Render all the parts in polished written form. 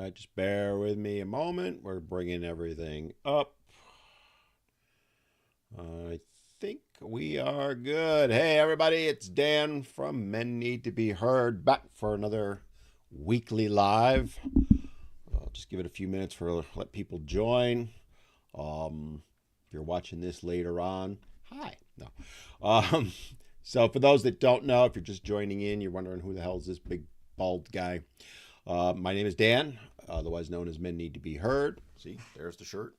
right, just bear with me a moment. We're bringing everything up. I think we are good. Hey, everybody, it's Dan from Men Need to Be Heard, back for another weekly live. I'll just give it a few minutes for let people join. If you're watching this later on, hi. No. So for those that don't know, if you're just joining in, you're wondering who the hell is this big bald guy. My name is Dan, otherwise known as Men Need to Be Heard. See, there's the shirt.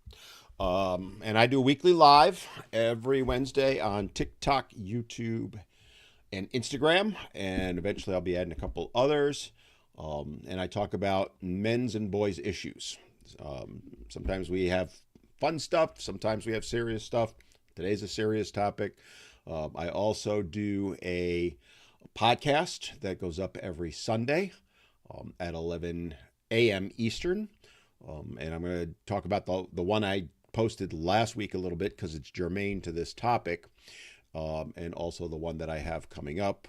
And I do a weekly live every Wednesday on TikTok, YouTube, and Instagram. And eventually I'll be adding a couple others. And I talk about men's and boys' issues. Sometimes we have fun stuff. Sometimes we have serious stuff. Today's a serious topic. I also do a podcast that goes up every Sunday at 11 a.m. Eastern. And I'm going to talk about the one I posted last week a little bit because it's germane to this topic. And also the one that I have coming up,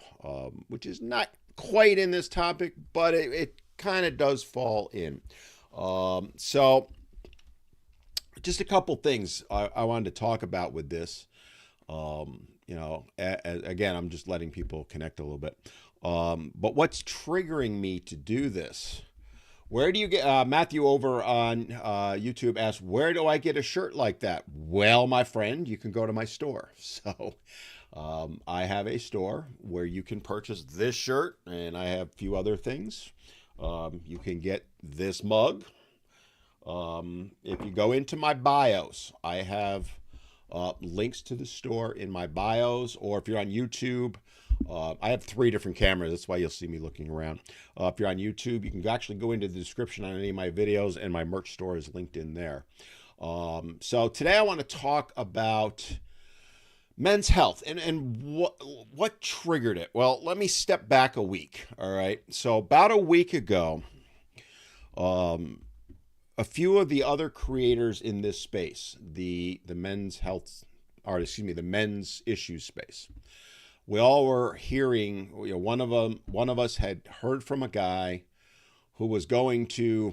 which is not quite in this topic, but it kind of does fall in. So just a couple things I wanted to talk about with this. Again, I'm just letting people connect a little bit. But what's triggering me to do this? Where do you get, Matthew over on YouTube asked, where do I get a shirt like that? Well, my friend, you can go to my store. So I have a store where you can purchase this shirt, and I have a few other things. You can get this mug. If you go into my bios, I have links to the store in my bios, or if you're on YouTube, I have 3 different cameras. That's why you'll see me looking around. If you're on YouTube, you can actually go into the description on any of my videos, and my merch store is linked in there. So today I want to talk about men's health and what triggered it. Well, let me step back a week. All right. So about a week ago, a few of the other creators in this space, the men's health, or excuse me, the men's issues space, we all were hearing, one of us had heard from a guy who was going to,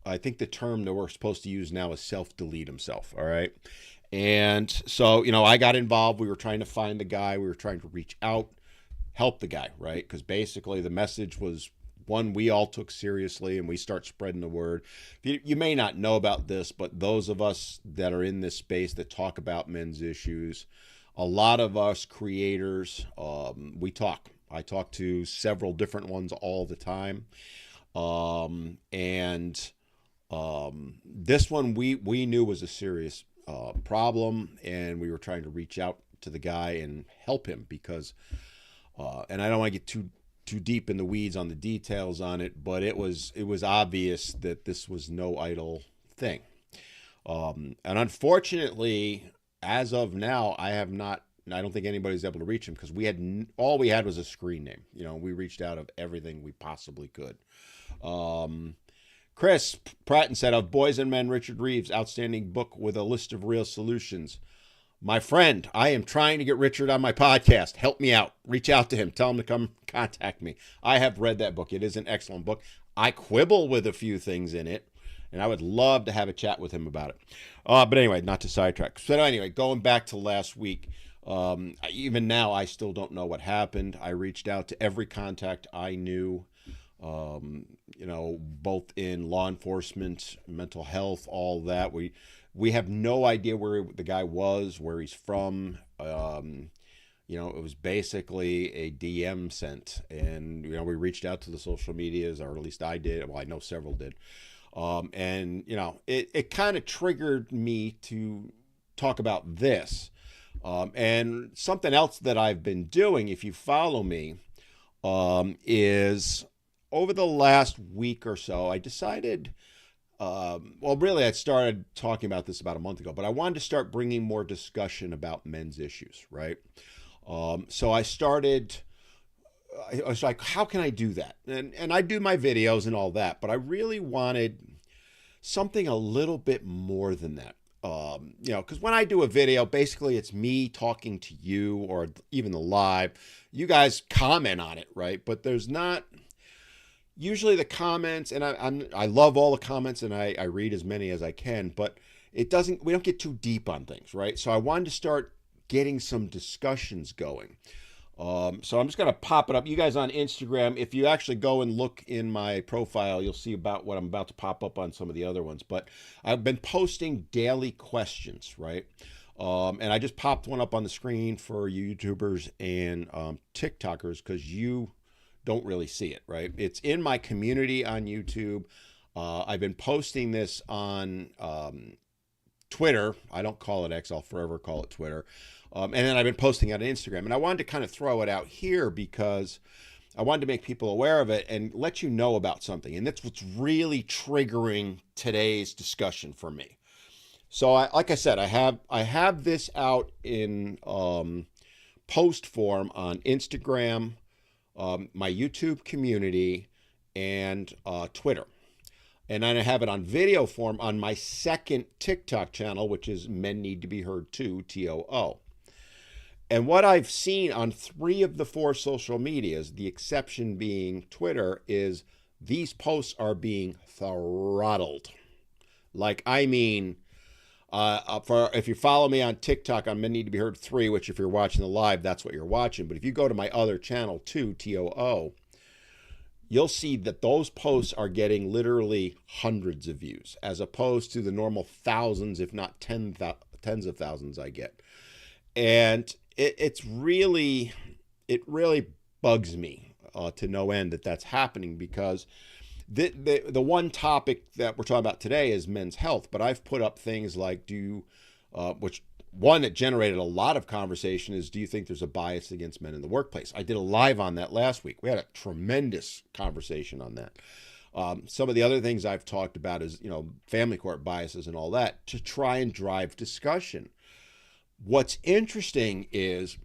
I think the term that we're supposed to use now is self-delete himself. All right. And so, I got involved. We were trying to find the guy. We were trying to reach out, help the guy, right? Because basically the message was one we all took seriously, and we start spreading the word. You may not know about this, but those of us that are in this space that talk about men's issues, a lot of us creators, we talk. I talk to several different ones all the time. This one we knew was a serious problem, and we were trying to reach out to the guy and help him because, and I don't want to get too deep in the weeds on the details on it, but it was obvious that this was no idle thing. And unfortunately, as of now, I don't think anybody's able to reach him because all we had was a screen name. We reached out of everything we possibly could. Chris Pratton said, of Boys and Men, Richard Reeves, outstanding book with a list of real solutions. My friend, I am trying to get Richard on my podcast. Help me out. Reach out to him. Tell him to come contact me. I have read that book. It is an excellent book. I quibble with a few things in it, and I would love to have a chat with him about it. But anyway, not to sidetrack. So anyway, going back to last week, even now, I still don't know what happened. I reached out to every contact I knew, both in law enforcement, mental health, all that. We have no idea where the guy was, where he's from. It was basically a DM sent. And, we reached out to the social medias, or at least I did. Well, I know several did. It kind of triggered me to talk about this. And something else that I've been doing, if you follow me, is over the last week or so, I decided... I started talking about this about a month ago, but I wanted to start bringing more discussion about men's issues, right? So I was like, how can I do that? And I do my videos and all that, but I really wanted something a little bit more than that. Because when I do a video, basically it's me talking to you, or even the live. You guys comment on it, right? But there's not... usually the comments, and I love all the comments, and I read as many as I can, but we don't get too deep on things, right? So I wanted to start getting some discussions going. So I'm just going to pop it up. You guys on Instagram, if you actually go and look in my profile, you'll see about what I'm about to pop up on some of the other ones. But I've been posting daily questions, right? And I just popped one up on the screen for YouTubers and TikTokers because you don't really see it, right? It's in my community on YouTube. I've been posting this on Twitter. I don't call it X. I'll forever call it Twitter. And then I've been posting it on Instagram. And I wanted to kind of throw it out here because I wanted to make people aware of it and let you know about something. And that's what's really triggering today's discussion for me. So, like I said, I have this out in post form on Instagram, my YouTube community, and Twitter. And then I have it on video form on my second TikTok channel, which is Men Need to Be Heard Too, TOO. And what I've seen on 3 of the 4 social medias, the exception being Twitter, is these posts are being throttled. Like, I mean, if you follow me on TikTok on Men Need to Be Heard 3, which if you're watching the live, that's what you're watching. But if you go to my other channel too, TOO, you'll see that those posts are getting literally hundreds of views as opposed to the normal thousands, if not tens of thousands I get. And it really bugs me to no end that that's happening because the one topic that we're talking about today is men's health. But I've put up things like which one that generated a lot of conversation is, do you think there's a bias against men in the workplace? I did a live on that last week. We had a tremendous conversation on that. Some of the other things I've talked about is, family court biases and all that to try and drive discussion. What's interesting is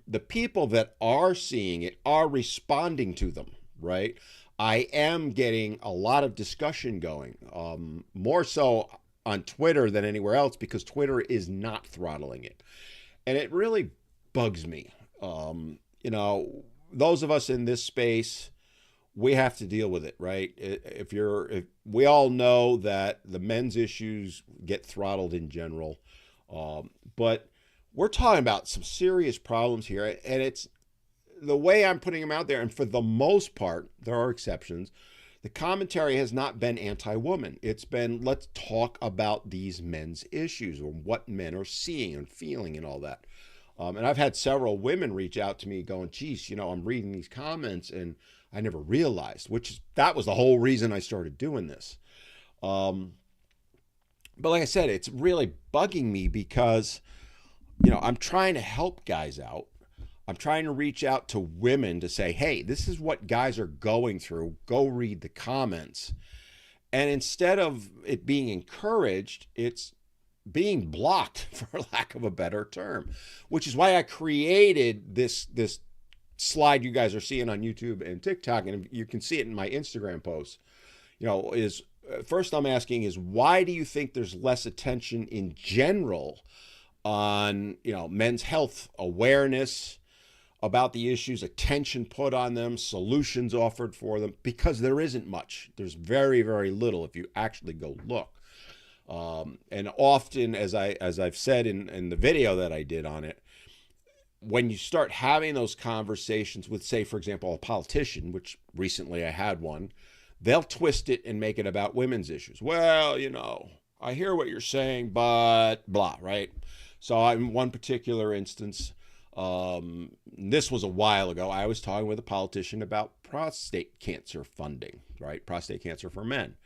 the people that are seeing it are responding to them, right? I am getting a lot of discussion going, more so on Twitter than anywhere else because Twitter is not throttling it. And it really bugs me. Those of us in this space, we have to deal with it, right? If we all know that the men's issues get throttled in general, but we're talking about some serious problems here. And it's the way I'm putting them out there. And for the most part, there are exceptions. The commentary has not been anti-woman. It's been, let's talk about these men's issues or what men are seeing and feeling and all that. And I've had several women reach out to me going, geez, I'm reading these comments and I never realized, that was the whole reason I started doing this. But like I said, it's really bugging me because, I'm trying to help guys out. I'm trying to reach out to women to say, hey, this is what guys are going through. Go read the comments. And instead of it being encouraged, it's being blocked, for lack of a better term, which is why I created this slide you guys are seeing on YouTube and TikTok, and you can see it in my Instagram posts. First I'm asking is, why do you think there's less attention in general on, men's health awareness, about the issues, attention put on them, solutions offered for them? Because there isn't much. There's very, very little if you actually go look. And often, as I've said in the video that I did on it, when you start having those conversations with, say, for example, a politician, which recently I had one, they'll twist it and make it about women's issues. Well, I hear what you're saying, but blah, right? So in one particular instance, this was a while ago, I was talking with a politician about prostate cancer funding, right? Prostate cancer for men.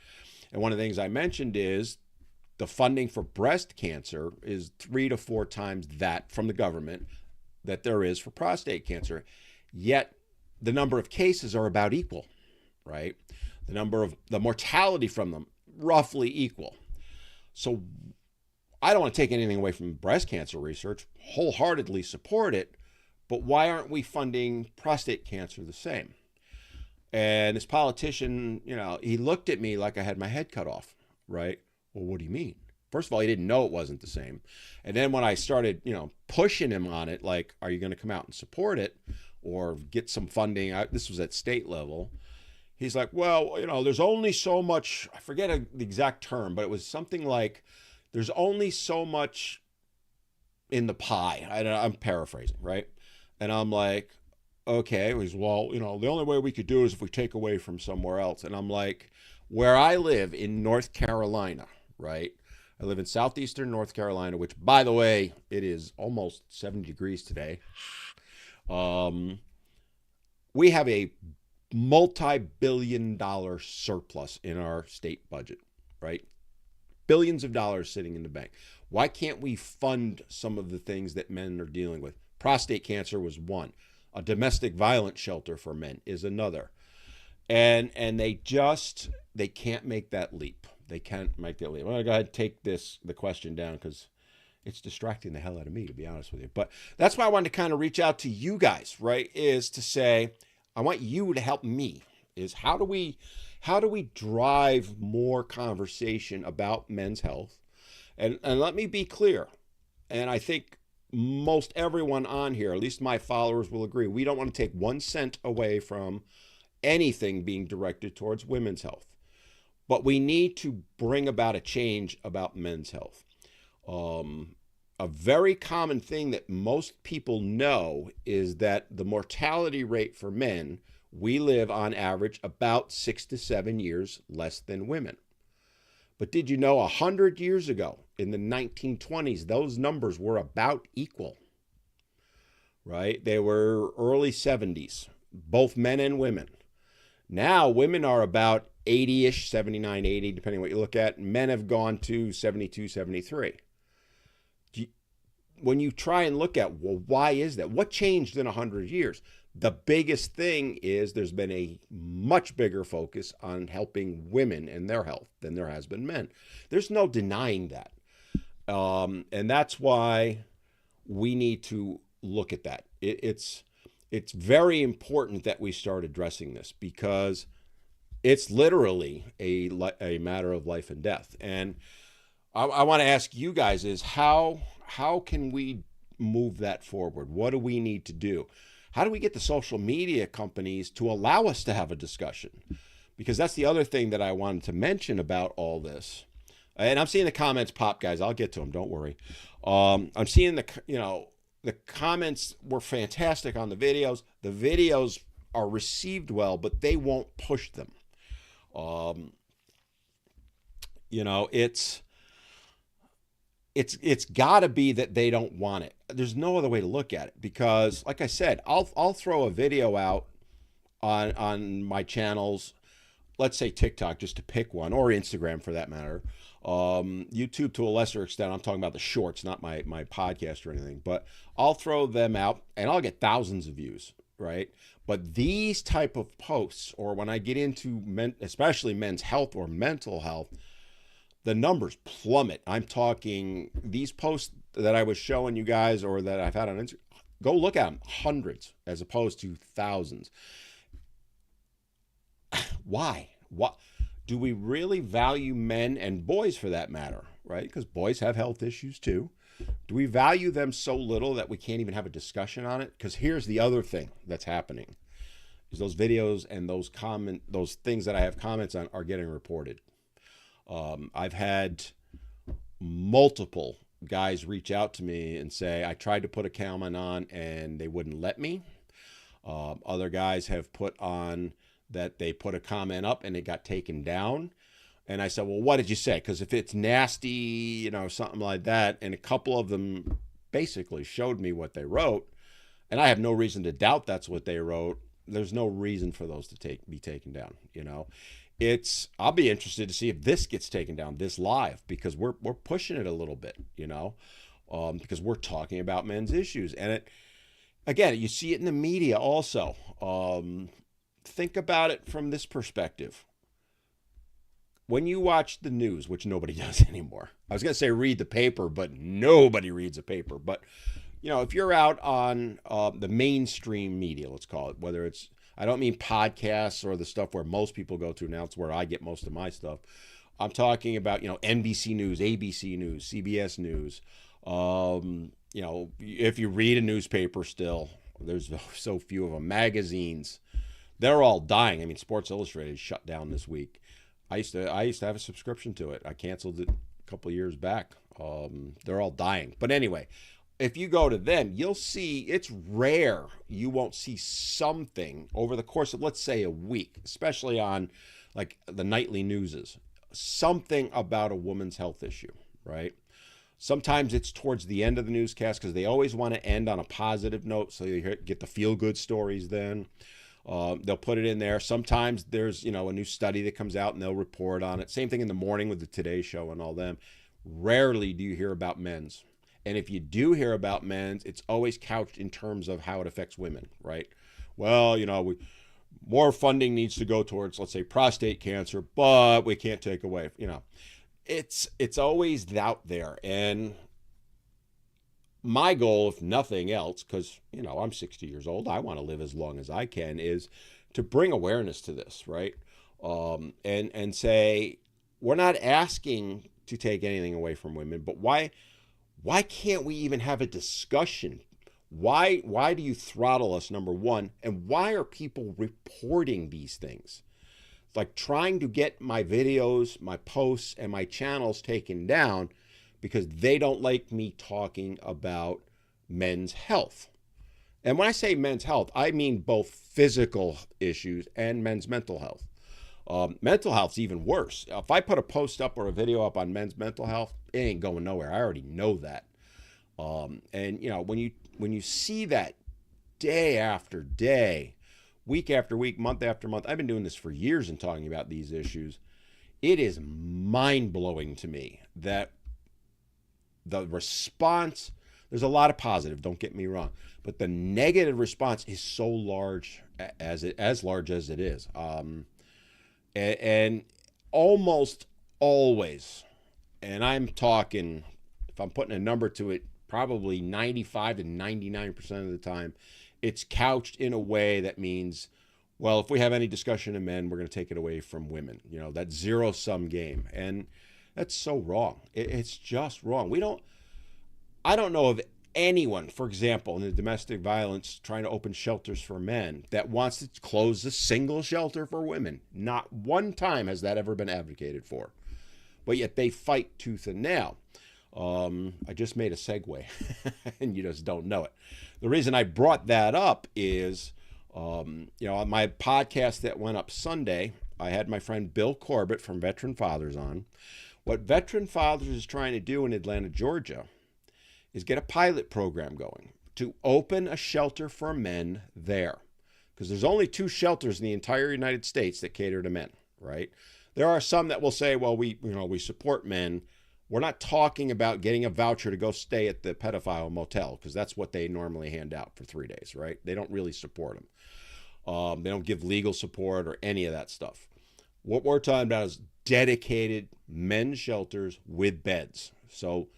And one of the things I mentioned is the funding for breast cancer is 3 to 4 times that from the government that there is for prostate cancer. Yet the number of cases are about equal, right? The mortality from them, roughly equal. So I don't want to take anything away from breast cancer research, wholeheartedly support it, but why aren't we funding prostate cancer the same? And this politician, he looked at me like I had my head cut off, right? Well, what do you mean? First of all, he didn't know it wasn't the same. And then when I started, pushing him on it, like, are you going to come out and support it or get some funding? This was at state level. he's like, well, there's only so much. I forget the exact term, but it was something like, there's only so much in the pie. I'm paraphrasing, right? And I'm like, okay. He's, well, the only way we could do it is if we take away from somewhere else. And I'm like, where I live in North Carolina, right? I live in southeastern North Carolina, which, by the way, it is almost 70 degrees today. We have a multi-billion-dollar surplus in our state budget, right? Billions of dollars sitting in the bank. Why can't we fund some of the things that men are dealing with? Prostate cancer was one. A domestic violence shelter for men is another. And they can't make that leap. They can't make that leap. Well, go ahead and take the question down, because it's distracting the hell out of me, to be honest with you. But that's why I wanted to kind of reach out to you guys, right? Is to say, I want you to help me. Is how do we drive more conversation about men's health? And let me be clear, and I think most everyone on here, at least my followers, will agree, we don't want to take 1 cent away from anything being directed towards women's health. But we need to bring about a change about men's health. A very common thing that most people know is that the mortality rate for men, we live on average about 6 to 7 years less than women. But did you know 100 years ago, in the 1920s, those numbers were about equal, right? They were early 70s, both men and women. Now women are about 80-ish, 79, 80, depending on what you look at. Men have gone to 72, 73. When you try and look at, well, why is that? What changed in 100 years? The biggest thing is there's been a much bigger focus on helping women and their health than there has been men. There's no denying that. And that's why we need to look at that. It's very important that we start addressing this, because it's literally a matter of life and death. And I want to ask you guys is how can we move that forward? What do we need to do? How do we get the social media companies to allow us to have a discussion? Because that's the other thing that I wanted to mention about all this. And I'm seeing the comments pop, guys. I'll get to them. Don't worry. I'm seeing the comments were fantastic on the videos. The videos are received well, but they won't push them. It's got to be that they don't want it. There's no other way to look at it, because, like I said, I'll throw a video out on my channels, let's say TikTok, just to pick one, or Instagram for that matter. YouTube to a lesser extent. I'm talking about the shorts, not my podcast or anything. But I'll throw them out, and I'll get thousands of views, right? But these type of posts, or when I get into especially men's health or mental health, the numbers plummet. I'm talking these posts that I was showing you guys, or that I've had on Instagram, go look at them, hundreds as opposed to thousands. Why? What? Do we really value men, and boys for that matter, right? Because boys have health issues too. Do we value them so little that we can't even have a discussion on it? Because here's the other thing that's happening, is those videos and those things that I have comments on are getting reported. I've had multiple guys reach out to me and say, I tried to put a comment on and they wouldn't let me. Other guys have put on that they put a comment up and it got taken down. And I said, well, what did you say? Because if it's nasty, something like that. And a couple of them basically showed me what they wrote. And I have no reason to doubt that's what they wrote. There's no reason for those to be taken down. I'll be interested to see if this gets taken down, this live, because we're pushing it a little bit, because we're talking about men's issues. And again, you see it in the media also. Think about it from this perspective. When you watch the news, which nobody does anymore, I was going to say read the paper, but nobody reads a paper. But, if you're out on the mainstream media, let's call it, whether it's, I don't mean podcasts or the stuff where most people go to now, it's where I get most of my stuff. I'm talking about, NBC News, ABC News, CBS News. If you read a newspaper still, there's so few of them. Magazines. They're all dying. I mean, Sports Illustrated shut down this week. I used to have a subscription to it. I canceled it a couple of years back. They're all dying. But anyway, if you go to them, you'll see it's rare you won't see something over the course of, let's say, a week, especially on like the nightly newses, something about a woman's health issue, right? Sometimes it's towards the end of the newscast because they always want to end on a positive note, so you get the feel-good stories then. They'll put it in there. Sometimes there's, a new study that comes out and they'll report on it. Same thing in the morning with the Today Show and all them. Rarely do you hear about men's. And if you do hear about men's, it's always couched in terms of how it affects women, right? Well, more funding needs to go towards, let's say, prostate cancer, but we can't take away, It's always out there. And my goal, if nothing else, because, I'm 60 years old, I want to live as long as I can, is to bring awareness to this, right? And say, we're not asking to take anything away from women, but why can't we even have a discussion? Why do you throttle us, number one? And why are people reporting these things? Like trying to get my videos, my posts, and my channels taken down because they don't like me talking about men's health. And when I say men's health, I mean both physical issues and men's mental health. Mental health's even worse. If I put a post up or a video up on men's mental health, it ain't going nowhere. I already know that. And when you see that day after day, week after week, month after month, I've been doing this for years and talking about these issues. It is mind-blowing to me that the response, there's a lot of positive, don't get me wrong, but the negative response is so large as large as it is. And almost always, and I'm talking, if I'm putting a number to it, probably 95 to 99% of the time, it's couched in a way that means, well, if we have any discussion of men, we're going to take it away from women. That zero-sum game. And that's so wrong. It's just wrong. I don't know of anyone, for example, in the domestic violence trying to open shelters for men that wants to close a single shelter for women. Not one time has that ever been advocated for. But yet they fight tooth and nail. I just made a segue and you just don't know it. The reason I brought that up is, on my podcast that went up Sunday, I had my friend Bill Corbett from Veteran Fathers on. What Veteran Fathers is trying to do in Atlanta, Georgia, is get a pilot program going to open a shelter for men there. Because there's only 2 shelters in the entire United States that cater to men, right? There are some that will say, well, we support men. We're not talking about getting a voucher to go stay at the pedophile motel, because that's what they normally hand out for 3 days, right? They don't really support them. They don't give legal support or any of that stuff. What we're talking about is dedicated men's shelters with beds. So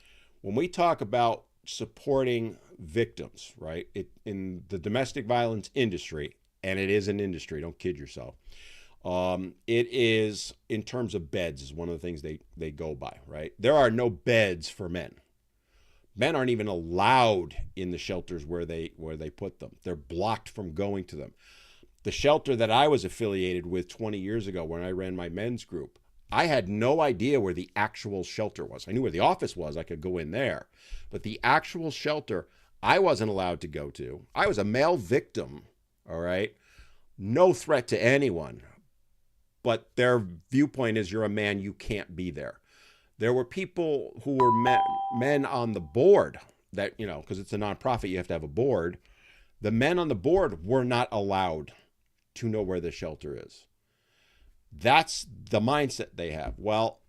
when we talk about supporting victims, right, in the domestic violence industry, and it is an industry, don't kid yourself, it is, in terms of beds, is one of the things they go by, right? There are no beds for men. Men aren't even allowed in the shelters where they put them. They're blocked from going to them. The shelter that I was affiliated with 20 years ago when I ran my men's group, I had no idea where the actual shelter was. I knew where the office was. I could go in there. But the actual shelter, I wasn't allowed to go to. I was a male victim, all right? No threat to anyone. But their viewpoint is, you're a man, you can't be there. There were people who were men on the board that, because it's a nonprofit, you have to have a board. The men on the board were not allowed to know where the shelter is. That's the mindset they have. Well,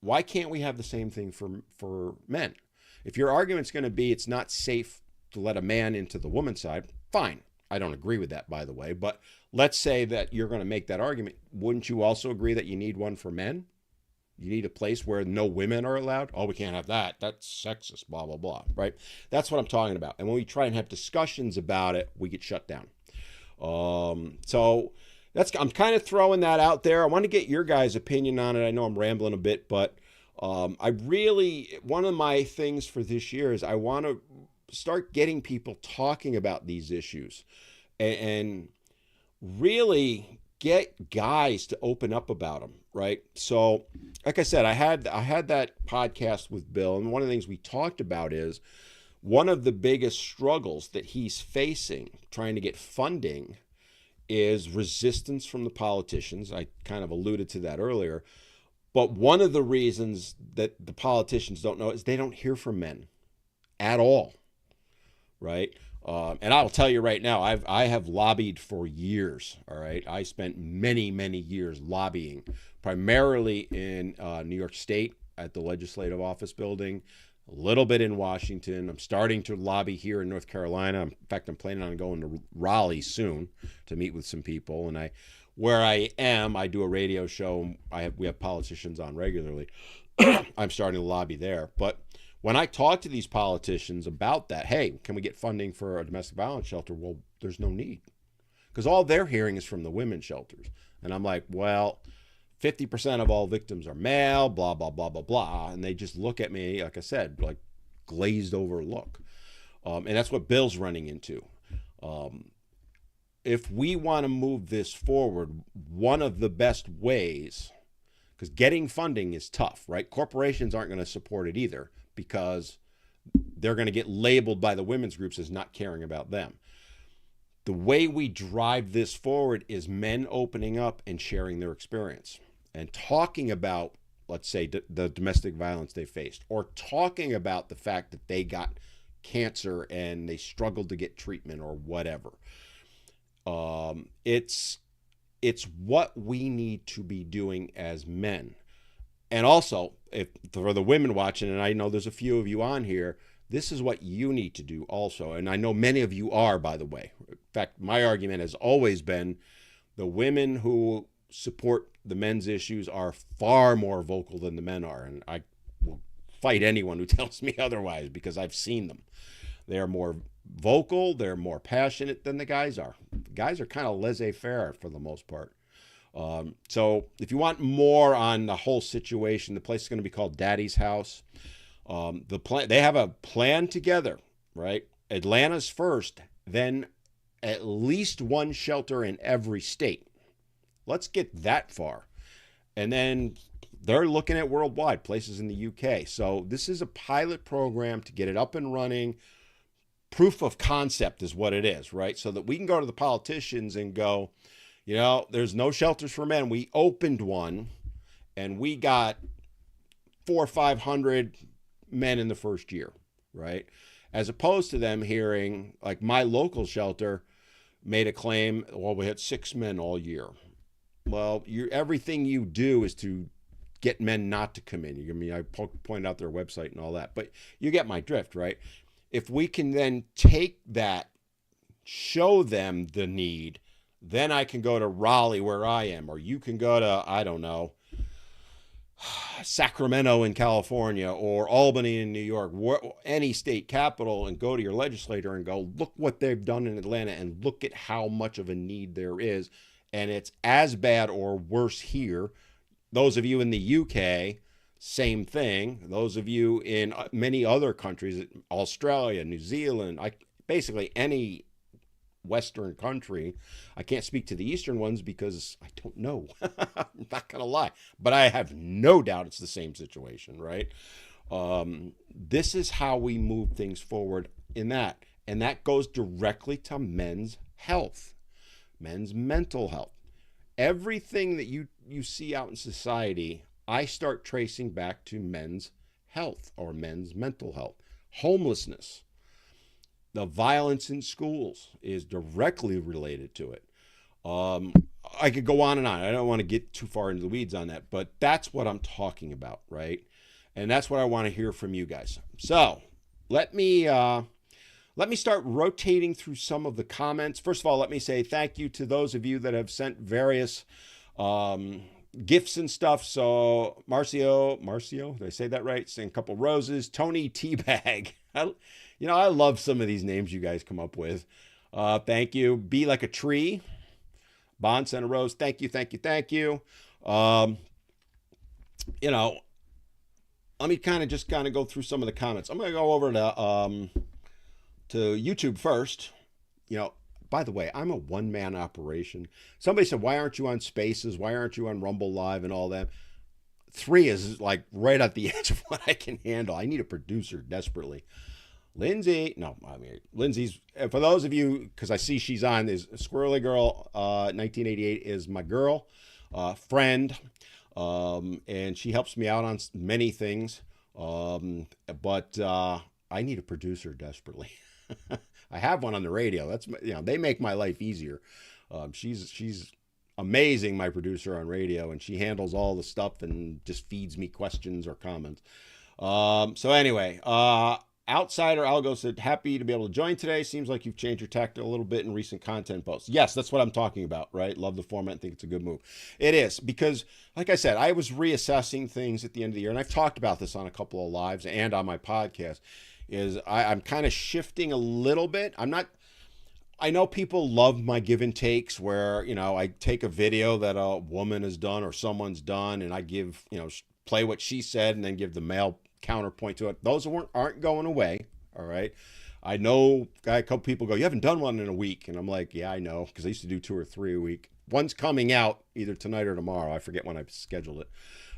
why can't we have the same thing for men? If your argument's going to be it's not safe to let a man into the woman's side, fine. I don't agree with that, by the way. But let's say that you're going to make that argument. Wouldn't you also agree that you need one for men? You need a place where no women are allowed? Oh, we can't have that. That's sexist, blah, blah, blah, right? That's what I'm talking about. And when we try and have discussions about it, we get shut down. So I'm kind of throwing that out there. I want to get your guys' opinion on it. I know I'm rambling a bit, but one of my things for this year is I want to start getting people talking about these issues. And really get guys to open up about them, right? So, like I said, I had that podcast with Bill, and one of the things we talked about is one of the biggest struggles that he's facing trying to get funding is resistance from the politicians. I kind of alluded to that earlier. But one of the reasons that the politicians don't know is they don't hear from men at all, right? And I'll tell you right now, I have lobbied for years. All right, I spent many years lobbying, primarily in New York State at the Legislative Office Building, a little bit in Washington. I'm starting to lobby here in North Carolina. In fact, I'm planning on going to Raleigh soon to meet with some people. And where I am, I do a radio show. We have politicians on regularly. I'm starting to lobby there, but when I talk to these politicians about that, hey, can we get funding for a domestic violence shelter? Well, there's no need, because all they're hearing is from the women's shelters. And I'm like, well, 50% of all victims are male, blah, blah, blah, blah, blah. And they just look at me, like I said, like glazed over look. And that's what Bill's running into. If we want to move this forward, one of the best ways, because getting funding is tough, right? Corporations aren't going to support it either, because they're going to get labeled by the women's groups as not caring about them. The way we drive this forward is men opening up and sharing their experience and talking about, let's say, the domestic violence they faced, or talking about the fact that they got cancer and they struggled to get treatment or whatever. It's what we need to be doing as men. And also, if for the women watching, and I know there's a few of you on here, this is what you need to do also. And I know many of you are, by the way. In fact, my argument has always been the women who support the men's issues are far more vocal than the men are. And I will fight anyone who tells me otherwise, because I've seen them. They're more vocal, they're more passionate than the guys are. The guys are kind of laissez-faire for the most part. So if you want more on the whole situation, the place is going to be called Daddy's House. They have a plan together, right? Atlanta's first, then at least one shelter in every state. Let's get that far. And then they're looking at worldwide, places in the UK. So this is a pilot program to get it up and running. Proof of concept is what it is, right? So that we can go to the politicians and go, there's no shelters for men. We opened one, and we got 400 or 500 men in the first year, right? As opposed to them hearing, like my local shelter made a claim, well, we had 6 men all year. Well, everything you do is to get men not to come in. I point out their website and all that, but you get my drift, right? If we can then take that, show them the need, then I can go to Raleigh where I am, or you can go to, I don't know, Sacramento in California, or Albany in New York, any state capital, and go to your legislator and go, look what they've done in Atlanta, and look at how much of a need there is. And it's as bad or worse here. Those of you in the UK, same thing. Those of you in many other countries, Australia, New Zealand, basically any Western country. I can't speak to the Eastern ones because I don't know. I'm not going to lie. But I have no doubt it's the same situation, right? This is how we move things forward in that. And that goes directly to men's health, men's mental health. Everything that you see out in society, I start tracing back to men's health or men's mental health. Homelessness. The violence in schools is directly related to it. I could go on and on. I don't want to get too far into the weeds on that, but that's what I'm talking about, right? And that's what I want to hear from you guys. So let me start rotating through some of the comments. First of all, let me say thank you to those of you that have sent various gifts and stuff. So Marcio, did I say that right? Sent a couple roses. Tony Teabag. I love some of these names you guys come up with. Thank you. Be Like a Tree. Bond sent a rose. Thank you. Let me kind of go through some of the comments. I'm going to go over to YouTube first. By the way, I'm a one-man operation. Somebody said, why aren't you on Spaces? Why aren't you on Rumble Live and all that? Three is like right at the edge of what I can handle. I need a producer desperately. Lindsay, no, I mean, Lindsay's, for those of you, because I see she's on, is Squirrely Girl 1988 is my girl, friend, and she helps me out on many things. But I need a producer desperately. I have one on the radio. That's, they make my life easier. She's amazing, my producer on radio, and she handles all the stuff and just feeds me questions or comments. So anyway, Outsider Algo said, happy to be able to join today. Seems like you've changed your tactic a little bit in recent content posts. Yes, that's what I'm talking about, right? Love the format and think it's a good move. It is, because like I said, I was reassessing things at the end of the year, and I've talked about this on a couple of lives and on my podcast, is I'm kind of shifting a little bit. I know people love my give and takes where, I take a video that a woman has done or someone's done, and I give, play what she said and then give the male counterpoint to it. Those aren't going away. All right. I know a couple people go, you haven't done one in a week. And I'm like, yeah, I know. Because I used to do 2 or 3 a week. One's coming out either tonight or tomorrow. I forget when I scheduled it.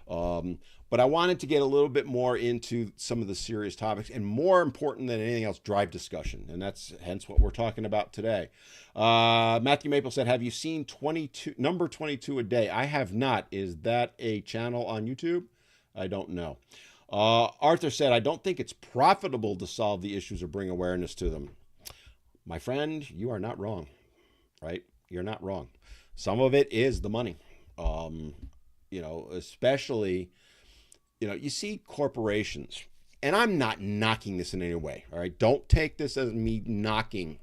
But I wanted to get a little bit more into some of the serious topics, and more important than anything else, drive discussion. And that's hence what we're talking about today. Matthew Maple said, have you seen number 22 a day? I have not. Is that a channel on YouTube? I don't know. Arthur said, I don't think it's profitable to solve the issues or bring awareness to them. My friend, you are not wrong, right? You're not wrong. Some of it is the money. Especially, you see corporations, and I'm not knocking this in any way, all right? Don't take this as me knocking,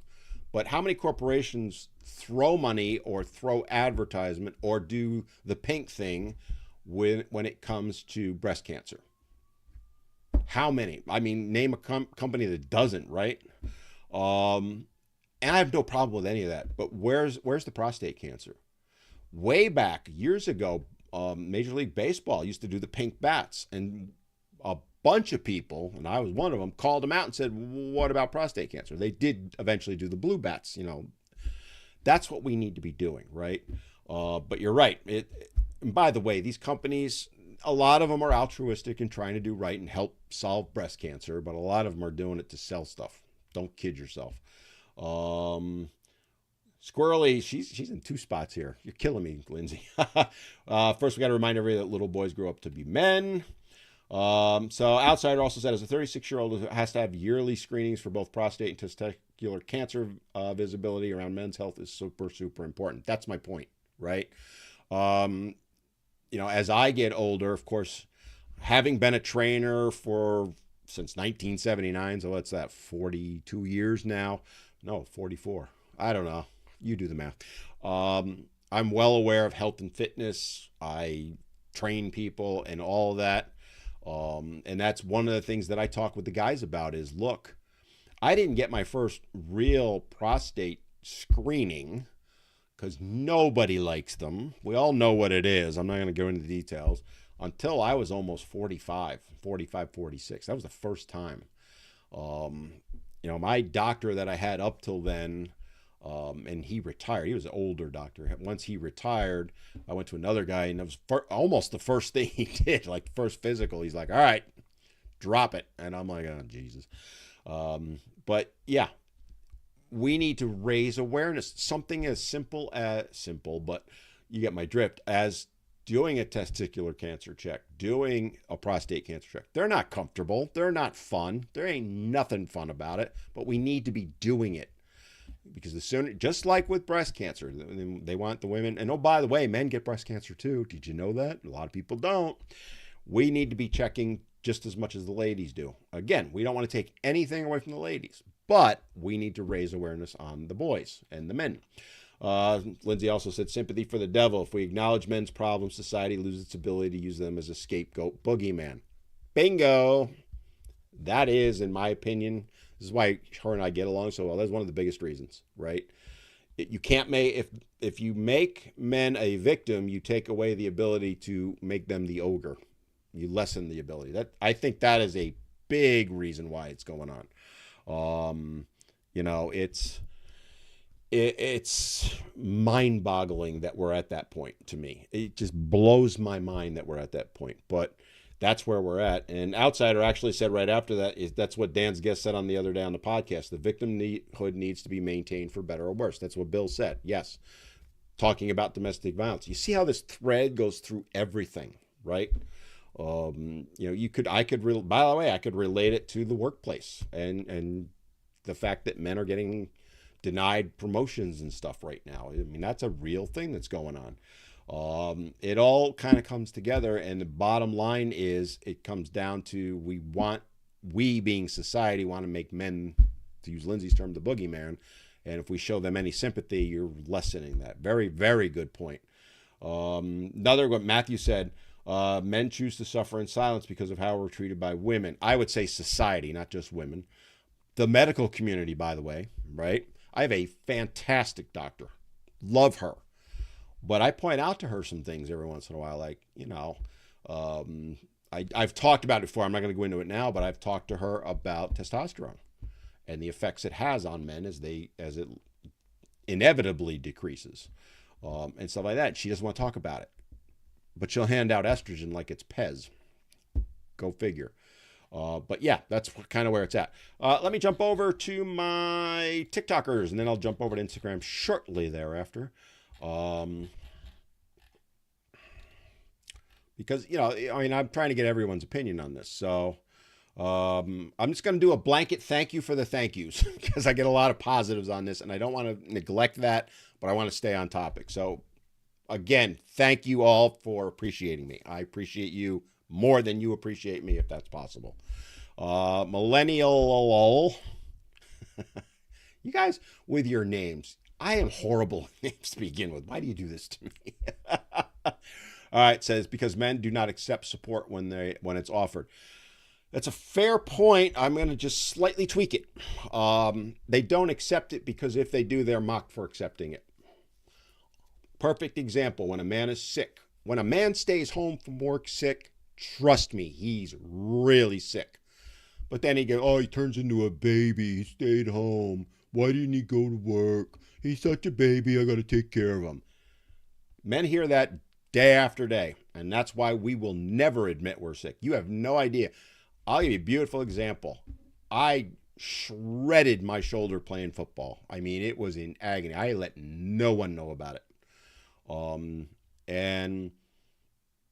but how many corporations throw money or throw advertisement or do the pink thing when it comes to breast cancer? How many? I mean, name a company that doesn't, right? And I have no problem with any of that. But where's the prostate cancer? Way back years ago, Major League Baseball used to do the pink bats, and a bunch of people, and I was one of them, called them out and said, "What about prostate cancer?" They did eventually do the blue bats. That's what we need to be doing, right? But you're right. And by the way, these companies, a lot of them are altruistic and trying to do right and help solve breast cancer, but a lot of them are doing it to sell stuff. Don't kid yourself. Squirrely, she's in 2 spots here. You're killing me, Lindsay. First, we got to remind everybody that little boys grow up to be men. So Outsider also said, as a 36-year-old who has to have yearly screenings for both prostate and testicular cancer, visibility around men's health is super, super important. That's my point, right? As I get older, of course, having been a trainer since 1979, so what's that, 42 years now? No, 44. I don't know. You do the math. I'm well aware of health and fitness. I train people and all of that. And that's one of the things that I talk with the guys about is, look, I didn't get my first real prostate screening because nobody likes them. We all know what it is. I'm not going to go into the details until I was almost 45, 46. That was the first time. My doctor that I had up till then, and he retired. He was an older doctor. Once he retired, I went to another guy, and it was almost the first thing he did, like first physical. He's like, all right, drop it. And I'm like, oh, Jesus. But yeah, we need to raise awareness. Something as simple, but you get my drift, as doing a testicular cancer check, doing a prostate cancer check. They're not comfortable. They're not fun. There ain't nothing fun about it, but we need to be doing it. Because the sooner, just like with breast cancer, they want the women, and oh, by the way, men get breast cancer too. Did you know that? A lot of people don't. We need to be checking just as much as the ladies do. Again, we don't want to take anything away from the ladies, but we need to raise awareness on the boys and the men. Lindsay also said, sympathy for the devil. If we acknowledge men's problems, society loses its ability to use them as a scapegoat boogeyman. Bingo. That is, in my opinion, this is why her and I get along so well. That's one of the biggest reasons, right? You can't make, if you make men a victim, you take away the ability to make them the ogre. You lessen the ability. I think that is a big reason why it's going on. it's mind-boggling that we're at that point. To me, it just blows my mind that we're at that point, but that's where we're at. And Outsider actually said right after that, that's what Dan's guest said on the other day on the podcast. The victimhood needs to be maintained for better or worse. That's what Bill said. Yes, talking about domestic violence. You see how this thread goes through everything, right? I could by the way, I could relate it to the workplace and the fact that men are getting denied promotions and stuff right now. I mean, that's a real thing that's going on. It all kind of comes together, and the bottom line is it comes down to we being society want to make men, to use Lindsay's term, the boogeyman. And if we show them any sympathy, you're lessening that. Very, very good point. Another, what Matthew said, men choose to suffer in silence because of how we're treated by women. I would say society, not just women. The medical community, by the way, right? I have a fantastic doctor. Love her. But I point out to her some things every once in a while, like, I've talked about it before. I'm not going to go into it now, but I've talked to her about testosterone and the effects it has on men as it inevitably decreases, and stuff like that. She doesn't want to talk about it, but she'll hand out estrogen like it's Pez. Go figure. But yeah, that's kind of where it's at. Let me jump over to my TikTokers, and then I'll jump over to Instagram shortly thereafter. Because, I'm trying to get everyone's opinion on this. So I'm just going to do a blanket thank you for the thank yous because I get a lot of positives on this, and I don't want to neglect that, but I want to stay on topic. So again, thank you all for appreciating me. I appreciate you more than you appreciate me, if that's possible. Millennial, you guys with your names. I am horrible at names to begin with. Why do you do this to me? All right, it says, because men do not accept support when it's offered. That's a fair point. I'm going to just slightly tweak it. They don't accept it because if they do, they're mocked for accepting it. Perfect example, when a man is sick. When a man stays home from work sick, trust me, he's really sick. But then he turns into a baby. He stayed home. Why didn't he go to work? He's such a baby. I got to take care of him. Men hear that day after day, and that's why we will never admit we're sick. You have no idea. I'll give you a beautiful example. I shredded my shoulder playing football. I mean, it was in agony. I let no one know about it. And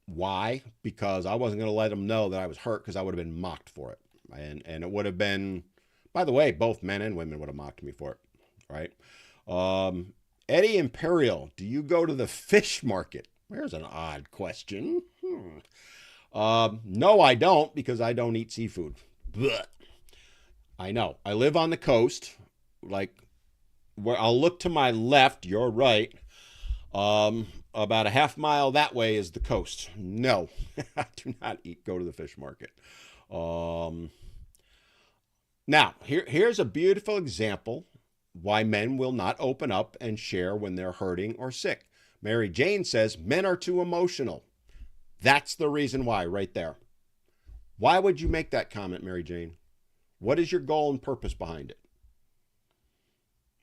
why? Because I wasn't going to let them know that I was hurt, because I would have been mocked for it. And it would have been, by the way, both men and women would have mocked me for it, right? Eddie Imperial, do you go to the fish market? There's an odd question. No, I don't, because I don't eat seafood. Blech. I know. I live on the coast, like where I'll look to my left, you're right. About a half mile that way is the coast. No, I do not go to the fish market. Now, here's a beautiful example why men will not open up and share when they're hurting or sick. Mary Jane says men are too emotional. That's the reason why, right there. Why would you make that comment, Mary Jane? What is your goal and purpose behind it?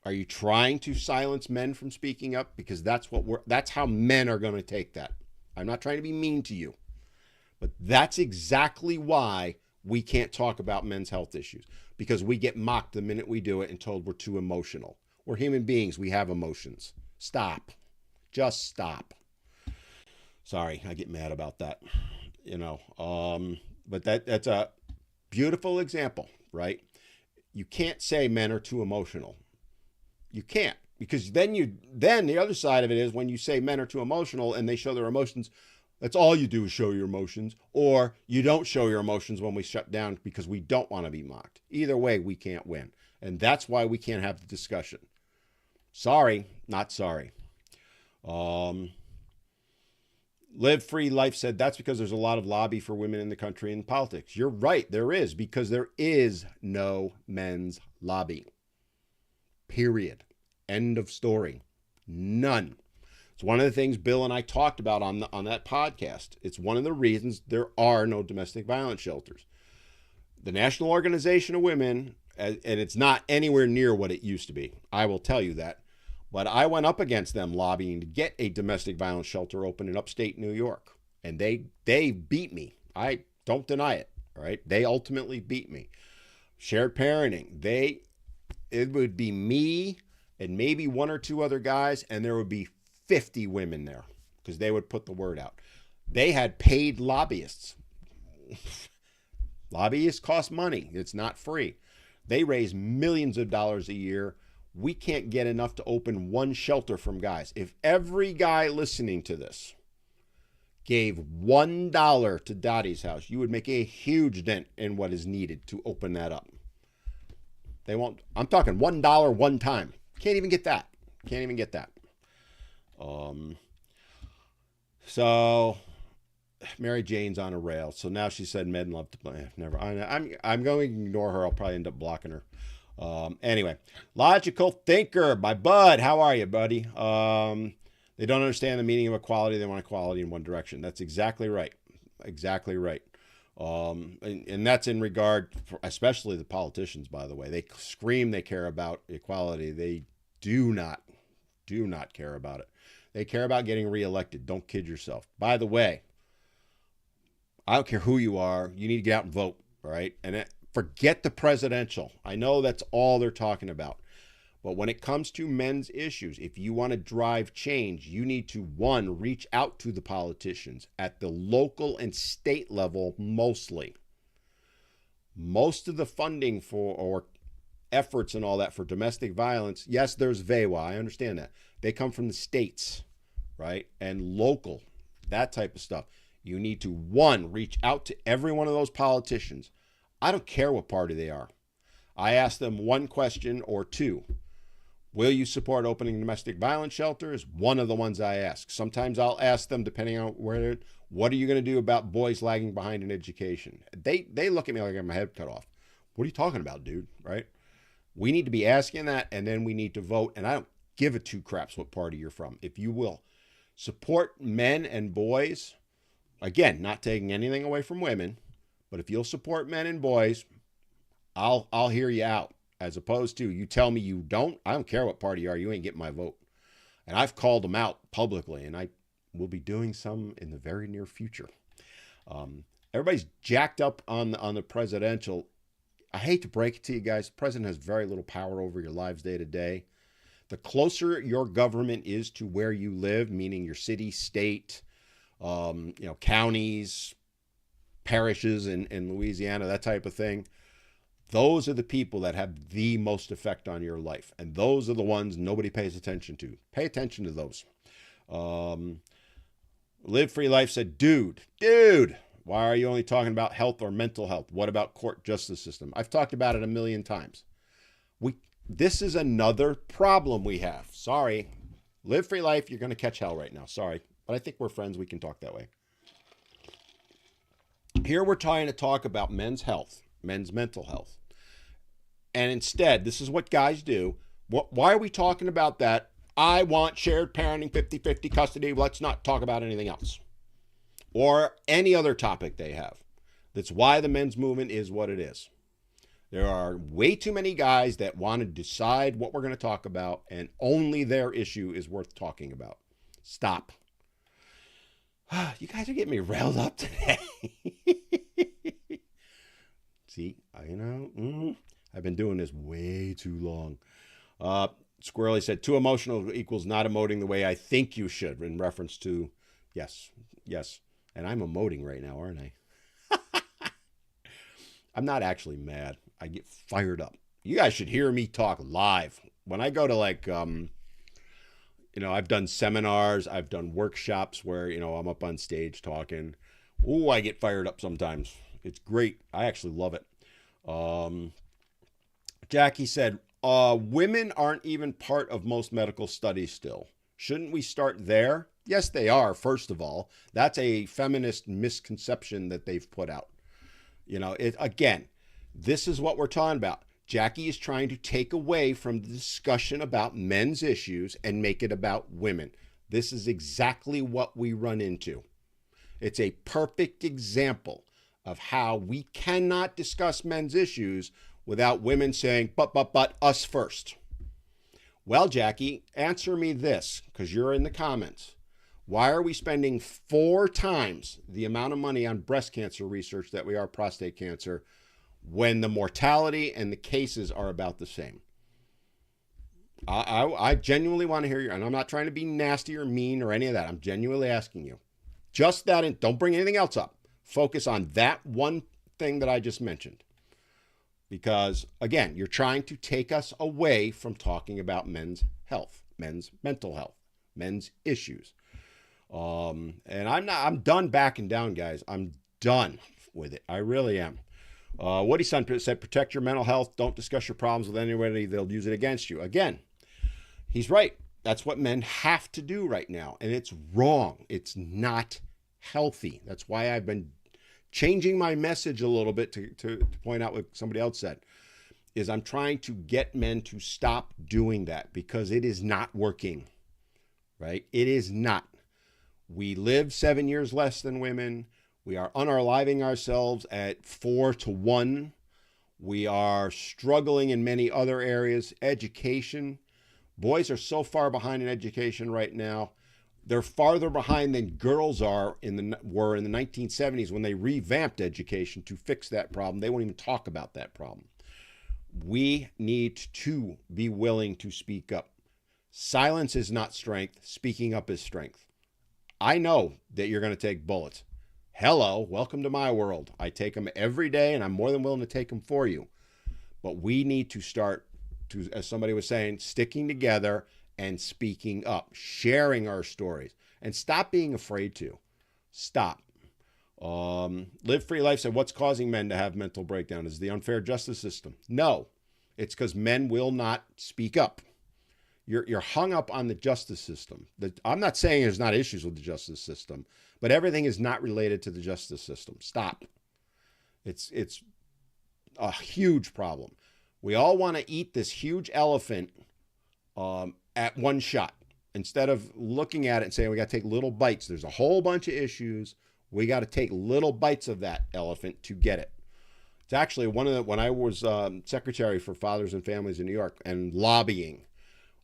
Are you trying to silence men from speaking up? Because that's how men are going to take that. I'm not trying to be mean to you, but that's exactly why we can't talk about men's health issues, because we get mocked the minute we do it and told we're too emotional. We're human beings. We have emotions. Stop. Just stop. Sorry, I get mad about that. But that's a beautiful example, right? You can't say men are too emotional. You can't, because then the other side of it is when you say men are too emotional and they show their emotions, that's all you do is show your emotions, or you don't show your emotions when we shut down because we don't want to be mocked. Either way, we can't win. And that's why we can't have the discussion. Sorry, not sorry. Live Free Life said that's because there's a lot of lobby for women in the country in politics. You're right, there is, because there is no men's lobby. Period. End of story. None. It's one of the things Bill and I talked about on that podcast. It's one of the reasons there are no domestic violence shelters. The National Organization of Women, and it's not anywhere near what it used to be, I will tell you that, But I went up against them lobbying to get a domestic violence shelter open in upstate New York. And they beat me. I don't deny it. All right. They ultimately beat me. Shared parenting. It would be me and maybe one or two other guys, and there would be 50 women there because they would put the word out. They had paid lobbyists. Lobbyists cost money. It's not free. They raise millions of dollars a year. We can't get enough to open one shelter from guys. If every guy listening to this gave $1 to Dottie's house, you would make a huge dent in what is needed to open that up. They won't. I'm talking $1 one time. Can't even get that. Can't even get that. So Mary Jane's on a rail. So now she said men love to play. Never. I'm going to ignore her. I'll probably end up blocking her. Anyway, logical thinker, my bud. How are you, buddy? They don't understand the meaning of equality. They want equality in one direction. That's exactly right. Exactly right. And that's in regard for especially the politicians, by the way. They scream they care about equality. They do not care about it. They care about getting reelected. Don't kid yourself. By the way, I don't care who you are. You need to get out and vote, all right? And forget the presidential. I know that's all they're talking about. But when it comes to men's issues, if you want to drive change, you need to, one, reach out to the politicians at the local and state level mostly. Most of the funding for or efforts and all that for domestic violence, yes, there's VAWA. I understand that. They come from the states, right? And local, that type of stuff. You need to, one, reach out to every one of those politicians. I don't care what party they are. I ask them one question or two. Will you support opening domestic violence shelters? One of the ones I ask. Sometimes I'll ask them, depending on where, what are you going to do about boys lagging behind in education? They look at me like I have my head cut off. What are you talking about, dude? Right? We need to be asking that, and then we need to vote. And I don't give a two craps what party you're from. If you will support men and boys, again, not taking anything away from women, but if you'll support men and boys, I'll hear you out. As opposed to you tell me you don't, I don't care what party you are, you ain't getting my vote. And I've called them out publicly, and I will be doing some in the very near future. Everybody's jacked up on the presidential. I hate to break it to you guys. The president has very little power over your lives day to day. The closer your government is to where you live, meaning your city, state, counties, parishes in Louisiana, that type of thing, those are the people that have the most effect on your life. And those are the ones nobody pays attention to. Pay attention to those. Live Free Life said, dude, why are you only talking about health or mental health? What about court justice system? I've talked about it a million times. This is another problem we have. Sorry. Live Free Life, you're going to catch hell right now. Sorry. But I think we're friends. We can talk that way. Here we're trying to talk about men's health, men's mental health. And instead, this is what guys do. Why are we talking about that? I want shared parenting, 50-50 custody. Let's not talk about anything else. Or any other topic they have. That's why the men's movement is what it is. There are way too many guys that want to decide what we're going to talk about, and only their issue is worth talking about. Stop. You guys are getting me railed up today. See, I've been doing this way too long. Squirrely said, too emotional equals not emoting the way I think you should, in reference to, yes. And I'm emoting right now, aren't I? I'm not actually mad. I get fired up. You guys should hear me talk live. When I go to I've done seminars, I've done workshops where, I'm up on stage talking. Ooh, I get fired up sometimes. It's great. I actually love it. Jackie said, women aren't even part of most medical studies still. Shouldn't we start there? Yes, they are, first of all. That's a feminist misconception that they've put out. Again, this is what we're talking about. Jackie is trying to take away from the discussion about men's issues and make it about women. This is exactly what we run into. It's a perfect example of how we cannot discuss men's issues without women saying, but, us first. Well, Jackie, answer me this, because you're in the comments. Why are we spending 4 times the amount of money on breast cancer research that we are prostate cancer when the mortality and the cases are about the same? I genuinely want to hear you, and I'm not trying to be nasty or mean or any of that. I'm genuinely asking you. Just that, and don't bring anything else up. Focus on that one thing that I just mentioned. Because, again, you're trying to take us away from talking about men's health, men's mental health, men's issues. And I'm done backing down, guys. I'm done with it. I really am. Woody's son said, protect your mental health. Don't discuss your problems with anybody. They'll use it against you. Again, he's right. That's what men have to do right now. And it's wrong. It's not healthy. That's why I've been changing my message a little bit to point out what somebody else said, is I'm trying to get men to stop doing that because it is not working, right? It is not. We live 7 years less than women. We are unaliving ourselves at 4 to 1. We are struggling in many other areas. Education. Boys are so far behind in education right now. They're farther behind than girls were in the 1970s when they revamped education to fix that problem. They won't even talk about that problem. We need to be willing to speak up. Silence is not strength. Speaking up is strength. I know that you're going to take bullets. Hello, welcome to my world. I take them every day, and I'm more than willing to take them for you. But we need to start to, as somebody was saying, sticking together and speaking up, sharing our stories, and stop being afraid to. Stop. Live Free Life said, what's causing men to have mental breakdown? Is the unfair justice system? No, it's because men will not speak up. You're hung up on the justice system. I'm not saying there's not issues with the justice system, but everything is not related to the justice system. Stop. It's a huge problem. We all want to eat this huge elephant at one shot instead of looking at it and saying we got to take little bites. There's a whole bunch of issues. We got to take little bites of that elephant to get it. It's actually when I was secretary for Fathers and Families in New York and lobbying,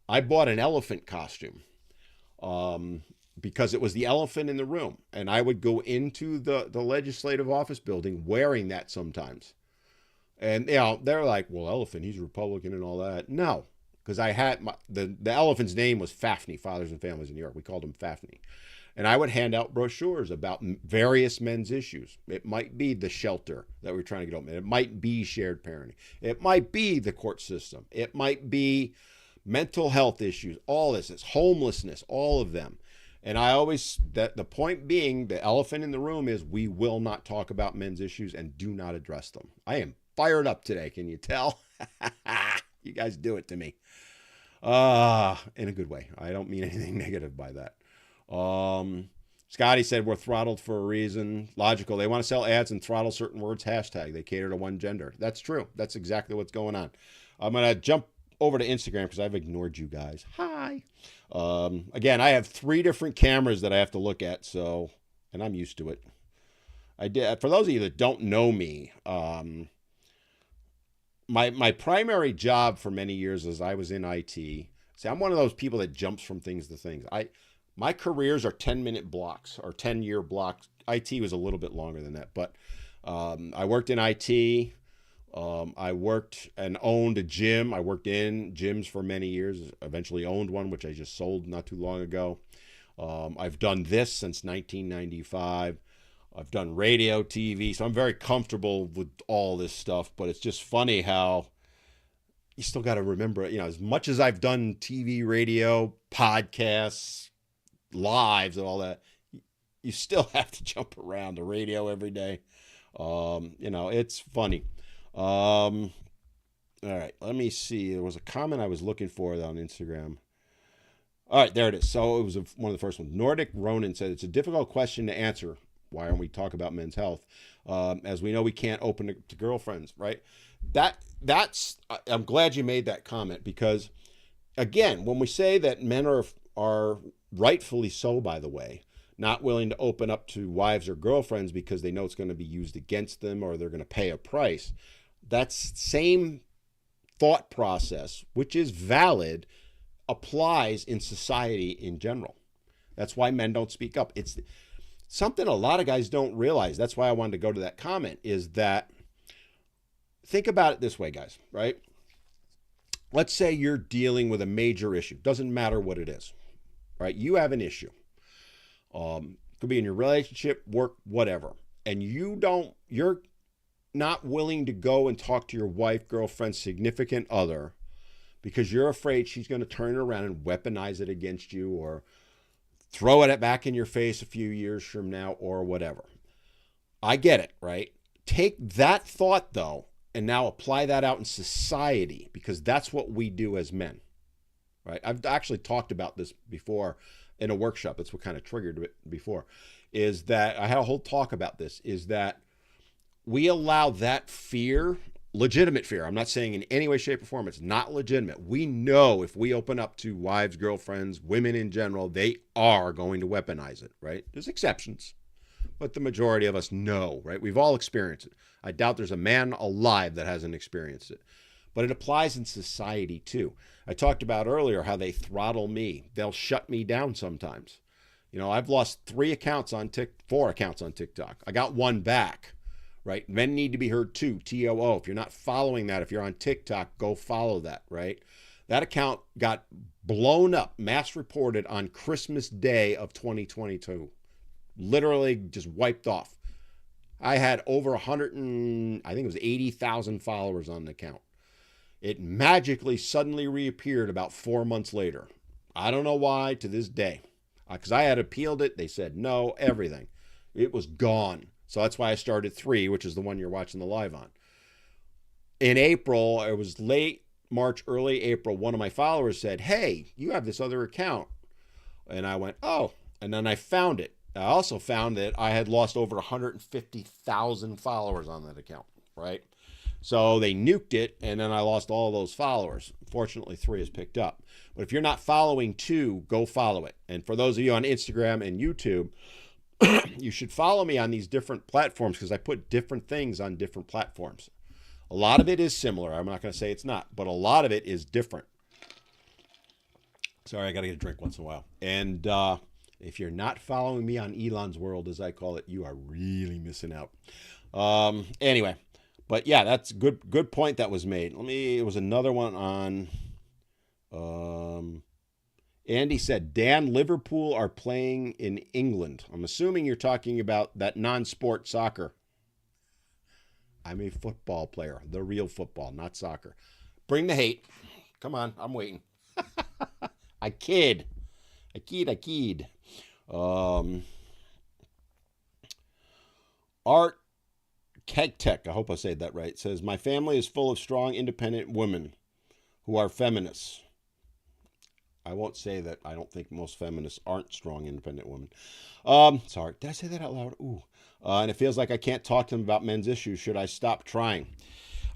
I bought an elephant costume because it was the elephant in the room. And I would go into the legislative office building wearing that sometimes. And, they're like, well, elephant, he's Republican and all that. No, because I had the elephant's name was Fafney, Fathers and Families in New York. We called him Fafney. And I would hand out brochures about various men's issues. It might be the shelter that we're trying to get open. It might be shared parenting. It might be the court system. It might be mental health issues. All this is homelessness, all of them. And I always, the point being, the elephant in the room is we will not talk about men's issues and do not address them. I am fired up today. Can you tell? You guys do it to me. In a good way. I don't mean anything negative by that. Scotty said we're throttled for a reason. Logical. They want to sell ads and throttle certain words. Hashtag. They cater to one gender. That's true. That's exactly what's going on. I'm going to jump over to Instagram because I've ignored you guys. Hi. Again, I have 3 different cameras that I have to look at. So, and I'm used to it. For those of you that don't know me, my primary job for many years is I was in IT. See, I'm one of those people that jumps from things to things. My careers are 10-minute blocks or 10-year blocks. IT was a little bit longer than that, but I worked in IT. I worked and owned a gym. I worked in gyms for many years, eventually owned one, which I just sold not too long ago. I've done this since 1995. I've done radio, TV, so I'm very comfortable with all this stuff, but it's just funny how you still got to remember, as much as I've done TV, radio, podcasts, lives and all that, you still have to jump around the radio every day. It's funny. All right, let me see. There was a comment I was looking for on Instagram. All right, there it is. So it was one of the first ones. Nordic Ronan said, it's a difficult question to answer. Why aren't we talking about men's health? As we know, we can't open it to girlfriends, right? I'm glad you made that comment because, again, when we say that men are rightfully so, by the way, not willing to open up to wives or girlfriends because they know it's going to be used against them or they're going to pay a price, that's same thought process, which is valid, applies in society in general. That's why men don't speak up. It's something a lot of guys don't realize. That's why I wanted to go to that comment, is that think about it this way, guys, right? Let's say you're dealing with a major issue. Doesn't matter what it is, right? You have an issue. Could be in your relationship, work, whatever. And you're not willing to go and talk to your wife, girlfriend, significant other because you're afraid she's going to turn it around and weaponize it against you or throw it back in your face a few years from now or whatever. I get it, right? Take that thought, though, and now apply that out in society, because that's what we do as men, right? I've actually talked about this before in a workshop. That's what kind of triggered it before, is that I had a whole talk about this, is that we allow that fear, legitimate fear. I'm not saying in any way, shape, or form it's not legitimate. We know if we open up to wives, girlfriends, women in general, they are going to weaponize it, right? There's exceptions, but the majority of us know, right? We've all experienced it. I doubt there's a man alive that hasn't experienced it. But it applies in society too. I talked about earlier how they throttle me. They'll shut me down sometimes. You know, I've lost 4 accounts on TikTok. I got one back, right? Men need to be heard too, TOO. If you're not following that, if you're on TikTok, go follow that, right? That account got blown up, mass reported on Christmas Day of 2022. Literally just wiped off. I had over 100 and I think it was 80,000 followers on the account. It magically suddenly reappeared about 4 months later. I don't know why to this day, because I had appealed it. They said no, everything. It was gone. So that's why I started 3, which is the one you're watching the live on. In April, it was late March, early April, one of my followers said, "Hey, you have this other account." And I went, "Oh." And then I found it. I also found that I had lost over 150,000 followers on that account, right? So they nuked it, and then I lost all those followers. Fortunately, 3 is picked up. But if you're not following 2, go follow it. And for those of you on Instagram and YouTube, you should follow me on these different platforms, because I put different things on different platforms. A lot of it is similar. I'm not going to say it's not, but a lot of it is different. Sorry, I got to get a drink once in a while. And if you're not following me on Elon's World, as I call it, you are really missing out. Anyway, but yeah, that's good point that was made. It was another one on, Andy said, Dan, Liverpool are playing in England. I'm assuming you're talking about that non-sport soccer. I'm a football player, the real football, not soccer. Bring the hate. Come on, I'm waiting. I kid. Art Kegtech, I hope I said that right, says, my family is full of strong, independent women who are feminists. I won't say that I don't think most feminists aren't strong, independent women. Sorry, did I say that out loud? Ooh. And it feels like I can't talk to them about men's issues. Should I stop trying?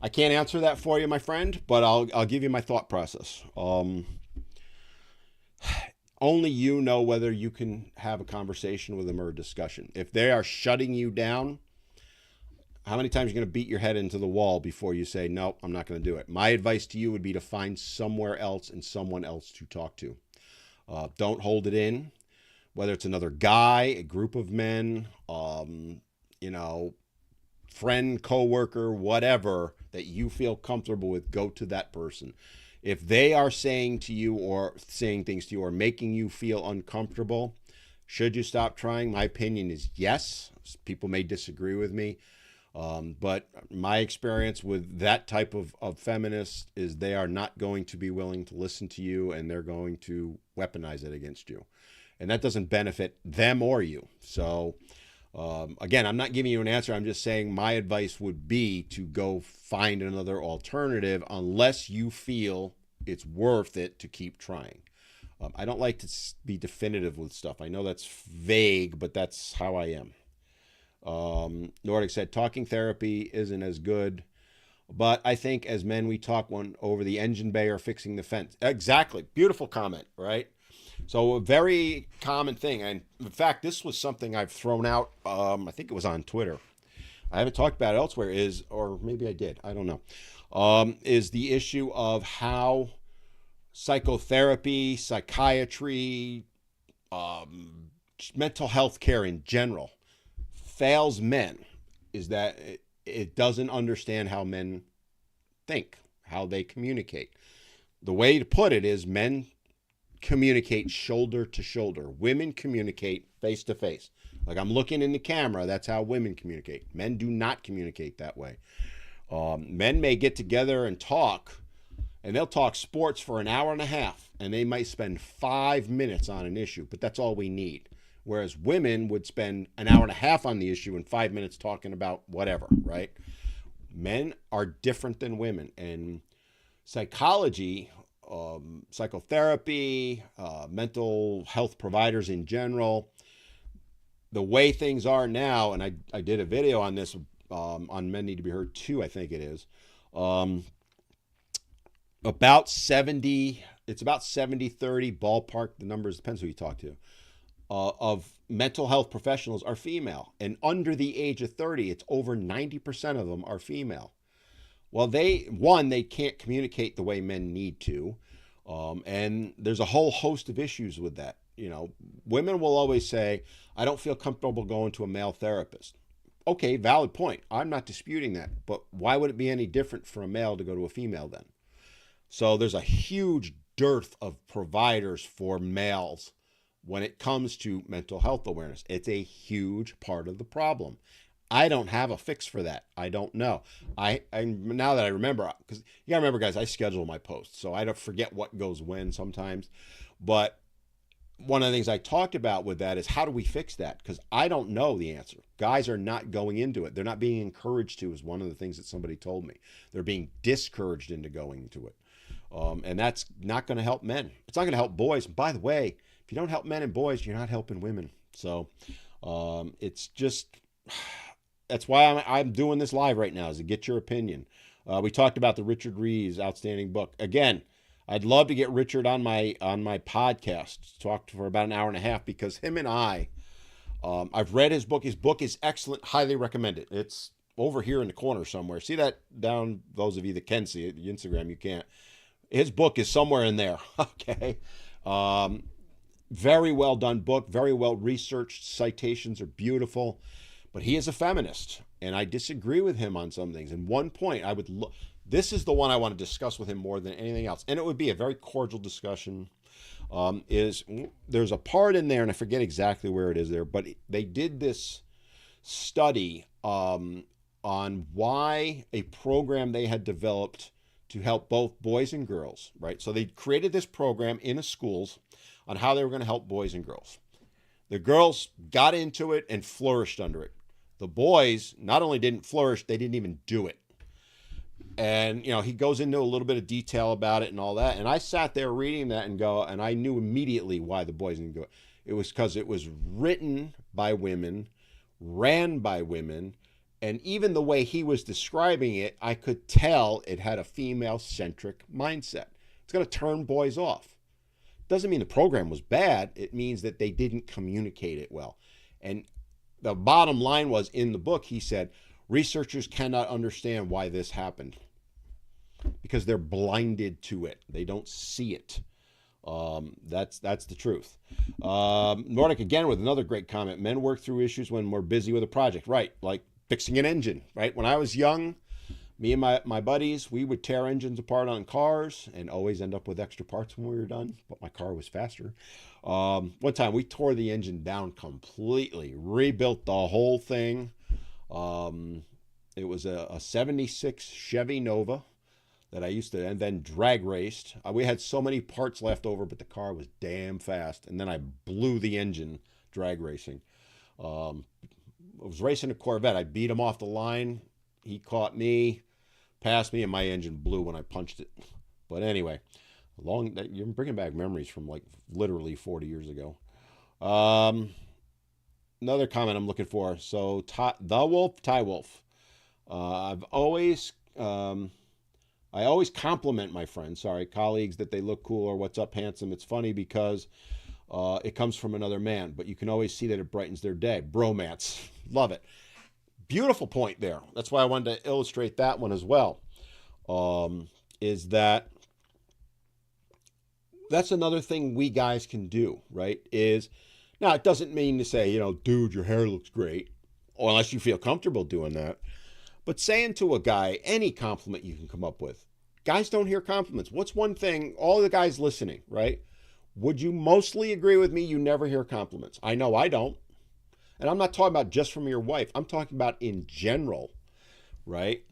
I can't answer that for you, my friend, but I'll give you my thought process. Only you know whether you can have a conversation with them or a discussion. If they are shutting you down, how many times are you going to beat your head into the wall before you say, no, I'm not going to do it? My advice to you would be to find somewhere else and someone else to talk to. Don't hold it in, whether it's another guy, a group of men, friend, coworker, whatever that you feel comfortable with, go to that person. If they are saying to you or saying things to you or making you feel uncomfortable, should you stop trying? My opinion is yes. People may disagree with me. But my experience with that type of feminist is they are not going to be willing to listen to you, and they're going to weaponize it against you. And that doesn't benefit them or you. So, again, I'm not giving you an answer. I'm just saying my advice would be to go find another alternative unless you feel it's worth it to keep trying. I don't like to be definitive with stuff. I know that's vague, but that's how I am. Nordic said, talking therapy isn't as good, but I think as men, we talk one over the engine bay or fixing the fence. Exactly. Beautiful comment, right? So a very common thing. And in fact, this was something I've thrown out. I think it was on Twitter. I haven't talked about it elsewhere or maybe I did. I don't know. Is the issue of how psychotherapy, psychiatry, mental health care in general fails men is that it doesn't understand how men think, how they communicate. The way to put it is men communicate shoulder to shoulder. Women communicate face to face. Like I'm looking in the camera, that's how women communicate. Men do not communicate that way. Men may get together and talk, and they'll talk sports for an hour and a half, and they might spend 5 minutes on an issue, but that's all we need. Whereas women would spend an hour and a half on the issue and 5 minutes talking about whatever, right? Men are different than women, and psychology, psychotherapy, mental health providers in general, the way things are now, and I did a video on this on Men Need to Be Heard 2, I think it is, about 70, it's about 70-30 ballpark, the numbers, depends who you talk to, of mental health professionals are female. And under the age of 30, it's over 90% of them are female. Well, they can't communicate the way men need to. And there's a whole host of issues with that. You know, women will always say, I don't feel comfortable going to a male therapist. Okay, valid point. I'm not disputing that. But why would it be any different for a male to go to a female then? So there's a huge dearth of providers for males when it comes to mental health awareness. It's a huge part of the problem. I don't have a fix for that. I don't know. I now that I remember, because you gotta remember, guys, I schedule my posts, so I don't forget what goes when sometimes. But one of the things I talked about with that is how do we fix that? Because I don't know the answer. Guys are not going into it. They're not being encouraged to, is one of the things that somebody told me. They're being discouraged into going into it. And that's not going to help men. It's not going to help boys. And by the way, if you don't help men and boys, you're not helping women. So it's just, that's why I'm doing this live right now, is to get your opinion. We talked about the Richard Reeves outstanding book. Again, I'd love to get Richard on my podcast, talk for about an hour and a half, because him and I've read his book. His book is excellent. Highly recommend it. It's over here in the corner somewhere. See that down, those of you that can see it, the Instagram, you can't. His book is somewhere in there. Okay. Very well done book, very well researched. Citations are beautiful, but he is a feminist, and I disagree with him on some things. And one point I would this is the one I want to discuss with him more than anything else, and it would be a very cordial discussion. Is there's a part in there, and I forget exactly where it is there, but they did this study on why a program they had developed to help both boys and girls, right? So they created this program in the schools on how they were going to help boys and girls. The girls got into it and flourished under it. The boys not only didn't flourish, they didn't even do it. And, you know, he goes into a little bit of detail about it and all that. And I sat there reading that and I knew immediately why the boys didn't do it. It was because it was written by women, ran by women, and even the way he was describing it, I could tell it had a female-centric mindset. It's going to turn boys off. Doesn't mean the program was bad. It means that they didn't communicate it well. And the bottom line was, in the book, he said, researchers cannot understand why this happened because they're blinded to it. They don't see it. That's the truth. Nordic, again, with another great comment. Men work through issues when we're busy with a project. Right, like fixing an engine, right? When I was young, me and my buddies, we would tear engines apart on cars and always end up with extra parts when we were done, but my car was faster. One time we tore the engine down completely, rebuilt the whole thing. It was a 76 Chevy Nova that I used to, and then drag raced. We had so many parts left over, but the car was damn fast. And then I blew the engine drag racing. I was racing a Corvette. I beat him off the line. He caught me, passed me, and my engine blew when I punched it. But anyway, you're bringing back memories from like literally 40 years ago. Another comment I'm looking for. So the Wolf, Ty Wolf. I always compliment my friends, colleagues, that they look cool or what's up, handsome. It's funny because it comes from another man, but you can always see that it brightens their day. Bromance. Love it. Beautiful point there. That's why I wanted to illustrate that one as well. Is that that's another thing we guys can do, right? Is now it doesn't mean to say, dude, your hair looks great, or unless you feel comfortable doing that. But saying to a guy any compliment you can come up with. Guys don't hear compliments. What's one thing, all the guys listening, right? Would you mostly agree with me you never hear compliments? I know I don't. And I'm not talking about just from your wife. I'm talking about in general, right?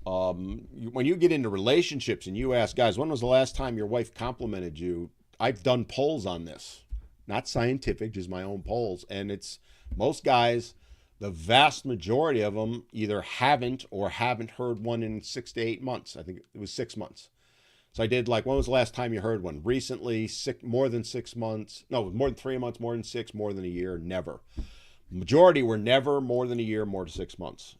When you get into relationships and you ask guys, when was the last time your wife complimented you? I've done polls on this. Not scientific, just my own polls. And it's most guys, the vast majority of them either haven't or haven't heard one in 6 to 8 months. I think it was 6 months. So I did when was the last time you heard one? Recently, more than 6 months. No, more than 3 months, more than 6, more than a year, never. Majority were never more than a year, more than 6 months,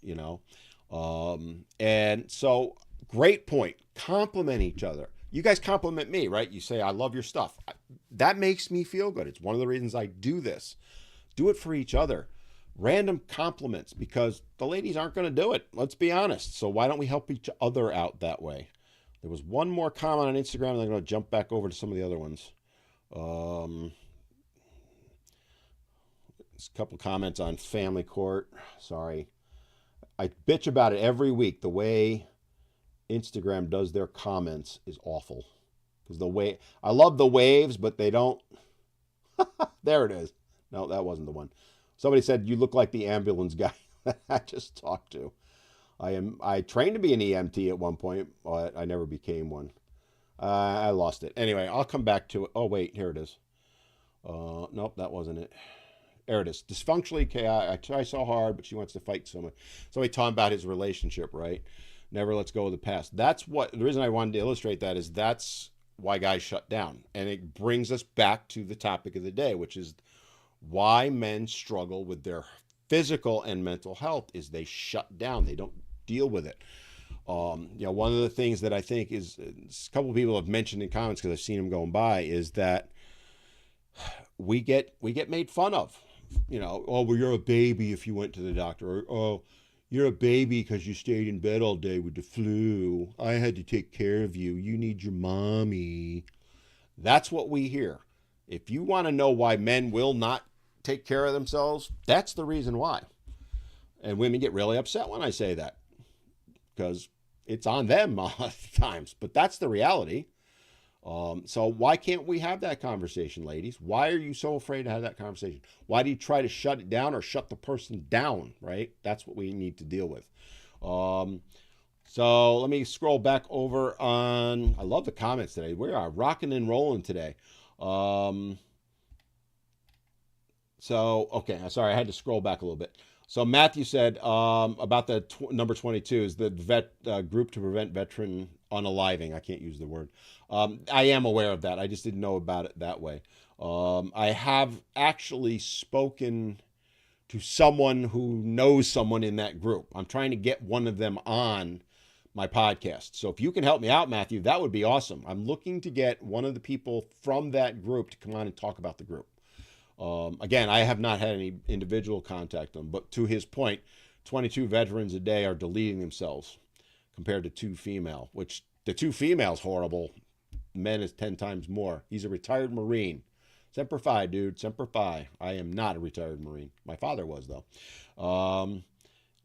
And so great point. Compliment each other. You guys compliment me, right? You say, I love your stuff. That makes me feel good. It's one of the reasons I do this. Do it for each other. Random compliments, because the ladies aren't going to do it. Let's be honest. So why don't we help each other out that way? There was one more comment on Instagram, and I'm going to jump back over to some of the other ones. A couple comments on family court. Sorry. I bitch about it every week. The way Instagram does their comments is awful. Because I love the waves, but they don't. There it is. No, that wasn't the one. Somebody said, you look like the ambulance guy that I just talked to. I trained to be an EMT at one point, but I never became one. I lost it. Anyway, I'll come back to it. Oh, wait, here it is. Nope, that wasn't it. There it is. Dysfunctionally chaotic. I try so hard, but she wants to fight so much. Somebody talking about his relationship, right? Never lets go of the past. That's the reason I wanted to illustrate that is that's why guys shut down. And it brings us back to the topic of the day, which is why men struggle with their physical and mental health is they shut down. They don't deal with it. One of the things that I think is a couple of people have mentioned in comments because I've seen them going by is that we get made fun of. Oh, well, you're a baby if you went to the doctor. Or, oh, you're a baby because you stayed in bed all day with the flu. I had to take care of you. You need your mommy. That's what we hear. If you want to know why men will not take care of themselves, that's the reason why. And women get really upset when I say that because it's on them a lot of times. But that's the reality. So why can't we have that conversation, ladies? Why are you so afraid to have that conversation? Why do you try to shut it down or shut the person down, right? That's what we need to deal with. So let me scroll back over on, I love the comments today. We are rocking and rolling today. Okay, sorry, I had to scroll back a little bit. So Matthew said about the number 22 is the group to prevent veteran unaliving. I can't use the word. I am aware of that. I just didn't know about it that way. I have actually spoken to someone who knows someone in that group. I'm trying to get one of them on my podcast. So if you can help me out, Matthew, that would be awesome. I'm looking to get one of the people from that group to come on and talk about the group. Again, I have not had any individual contact them, but to his point, 22 veterans a day are deleting themselves compared to 2 female, which the 2 females horrible. Men is 10 times more. He's a retired Marine. Semper Fi, dude. Semper Fi. I am not a retired Marine. My father was, though.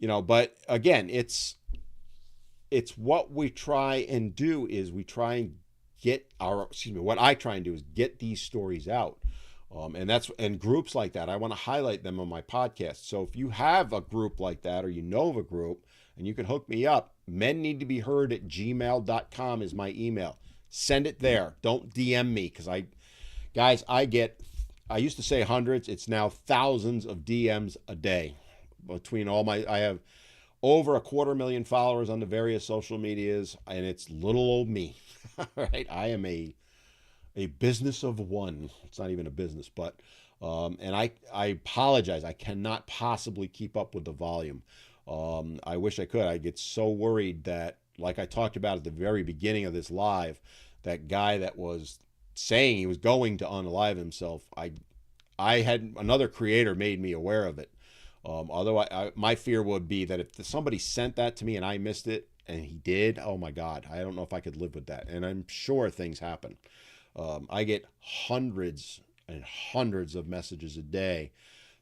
But again, it's what we try and do is we try and what I try and do is get these stories out. And groups like that, I want to highlight them on my podcast. So if you have a group like that or you know of a group and you can hook me up, menneedtobeheard@gmail.com is my email. Send it there. Don't DM me because I used to say hundreds. It's now thousands of DMs a day between I have over 250,000 followers on the various social medias and it's little old me, right? I am a business of one. It's not even a business, but, and I apologize. I cannot possibly keep up with the volume. I wish I could. I get so worried that, like I talked about at the very beginning of this live, that guy that was saying he was going to unalive himself, I had another creator made me aware of it. Otherwise, my fear would be that if somebody sent that to me and I missed it, and he did, oh my God, I don't know if I could live with that. And I'm sure things happen. I get hundreds and hundreds of messages a day.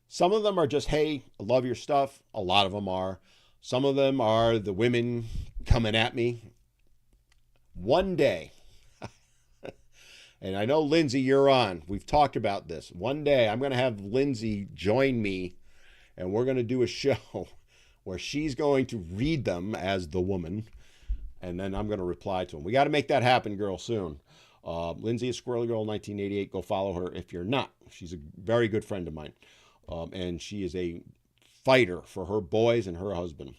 Some of them are just, hey, I love your stuff. A lot of them are. Some of them are the women coming at me. One day, and I know, Lindsay, you're on. We've talked about this. One day, I'm going to have Lindsay join me, and we're going to do a show where she's going to read them as the woman, and then I'm going to reply to them. We got to make that happen, girl, soon. Lindsay is Squirrely Girl 1988. Go follow her if you're not. She's a very good friend of mine, and she is a fighter for her boys and her husband.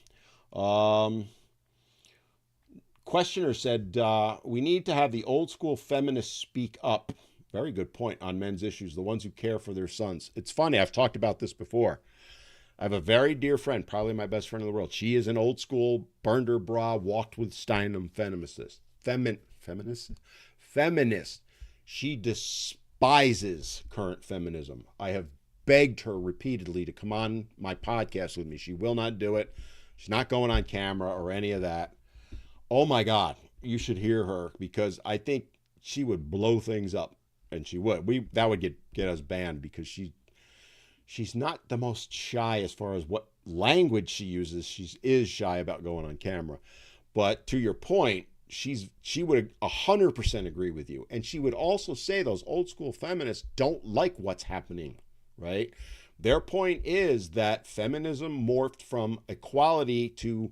Questioner said, we need to have the old school feminists speak up. Very good point on men's issues, the ones who care for their sons. It's funny, I've talked about this before. I have a very dear friend, probably my best friend in the world. She is an old school, burned her bra, walked with Steinem feminist. Feminist. She despises current feminism. I have begged her repeatedly to come on my podcast with me. She will not do it. She's not going on camera or any of that. Oh my God, you should hear her, because I think she would blow things up, and she would. That would get us banned, because she's not the most shy as far as what language she uses. She is shy about going on camera. But to your point, she would 100% agree with you. And she would also say those old school feminists don't like what's happening, right? Their point is that feminism morphed from equality to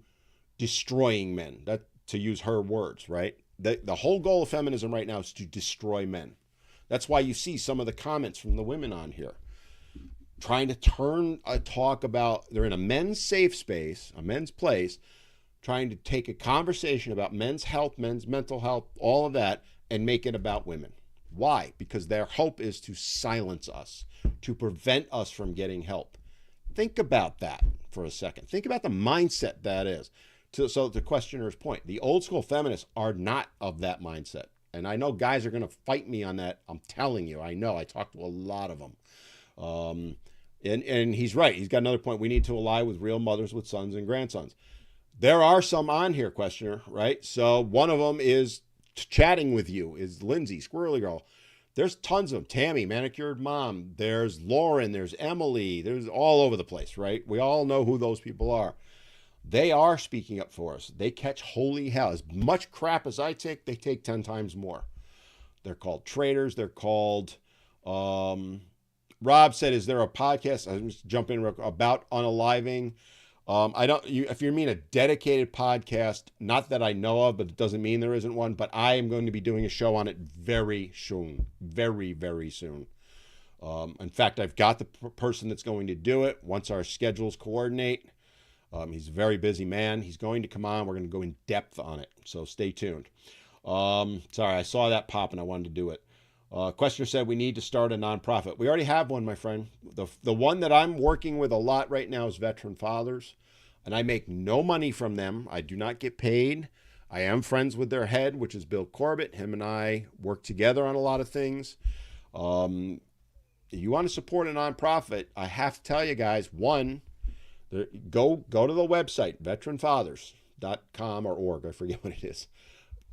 destroying men. That, to use her words, right? The whole goal of feminism right now is to destroy men. That's why you see some of the comments from the women on here trying to turn a talk about, they're in a men's safe space, a men's place, trying to take a conversation about men's health, men's mental health, all of that, and make it about women. Why? Because their hope is to silence us, to prevent us from getting help. Think about that for a second. Think about the mindset that is. So the questioner's point, the old school feminists are not of that mindset. And I know guys are going to fight me on that. I'm telling you, I know. I talk to a lot of them. And he's right. He's got another point. We need to ally with real mothers with sons and grandsons. There are some on here, questioner, right? So one of them is chatting with you, is Lindsay, Squirrely Girl. There's tons of them. Tammy, Manicured Mom. There's Lauren. There's Emily. There's all over the place, right? We all know who those people are. They are speaking up for us. They catch holy hell. As much crap as I take, they take 10 times more. They're called traitors. They're called, Rob said, is there a podcast? I'll just jump in about unaliving. If you mean a dedicated podcast, not that I know of, but it doesn't mean there isn't one, but I am going to be doing a show on it very soon. Very, very soon. In fact, I've got the person that's going to do it once our schedules coordinate. He's a very busy man. He's going to come on. We're going to go in depth on it. So stay tuned. Sorry, I saw that pop and I wanted to do it. Questioner said we need to start a nonprofit. We already have one, my friend. The one that I'm working with a lot right now is Veteran Fathers. And I make no money from them. I do not get paid. I am friends with their head, which is Bill Corbett. Him and I work together on a lot of things. If you want to support a nonprofit, I have to tell you guys, one, go to the website, veteranfathers.com or org. I forget what it is.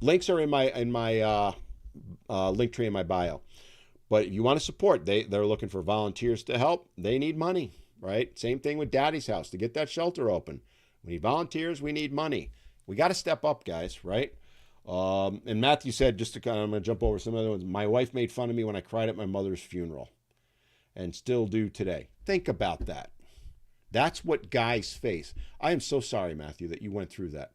Links are in my link tree in my bio. But if you want to support, they're looking for volunteers to help. They need money, right? Same thing with Daddy's House. To get that shelter open, we need volunteers. We need money. We got to step up, guys, right? And Matthew said, I'm going to jump over some other ones. My wife made fun of me when I cried at my mother's funeral, and still do today. Think about that. That's what guys face. I am so sorry, Matthew, that you went through that.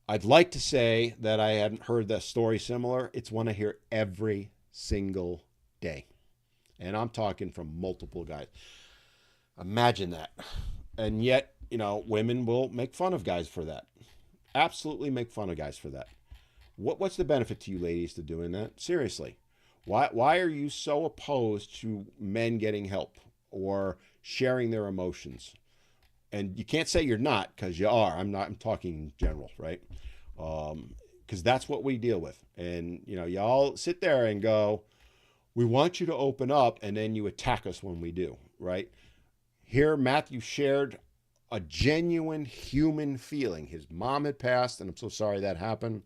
I'd like to say that I hadn't heard that story similar. It's one I hear every single day. And I'm talking from multiple guys. Imagine that. And yet, women will make fun of guys for that. Absolutely make fun of guys for that. What's the benefit to you ladies to doing that? Seriously. Why are you so opposed to men getting help or sharing their emotions? And you can't say you're not, because you are. I'm talking in general, right? Because that's what we deal with. And, y'all sit there and go, we want you to open up, and then you attack us when we do, right? Here, Matthew shared a genuine human feeling. His mom had passed, and I'm so sorry that happened.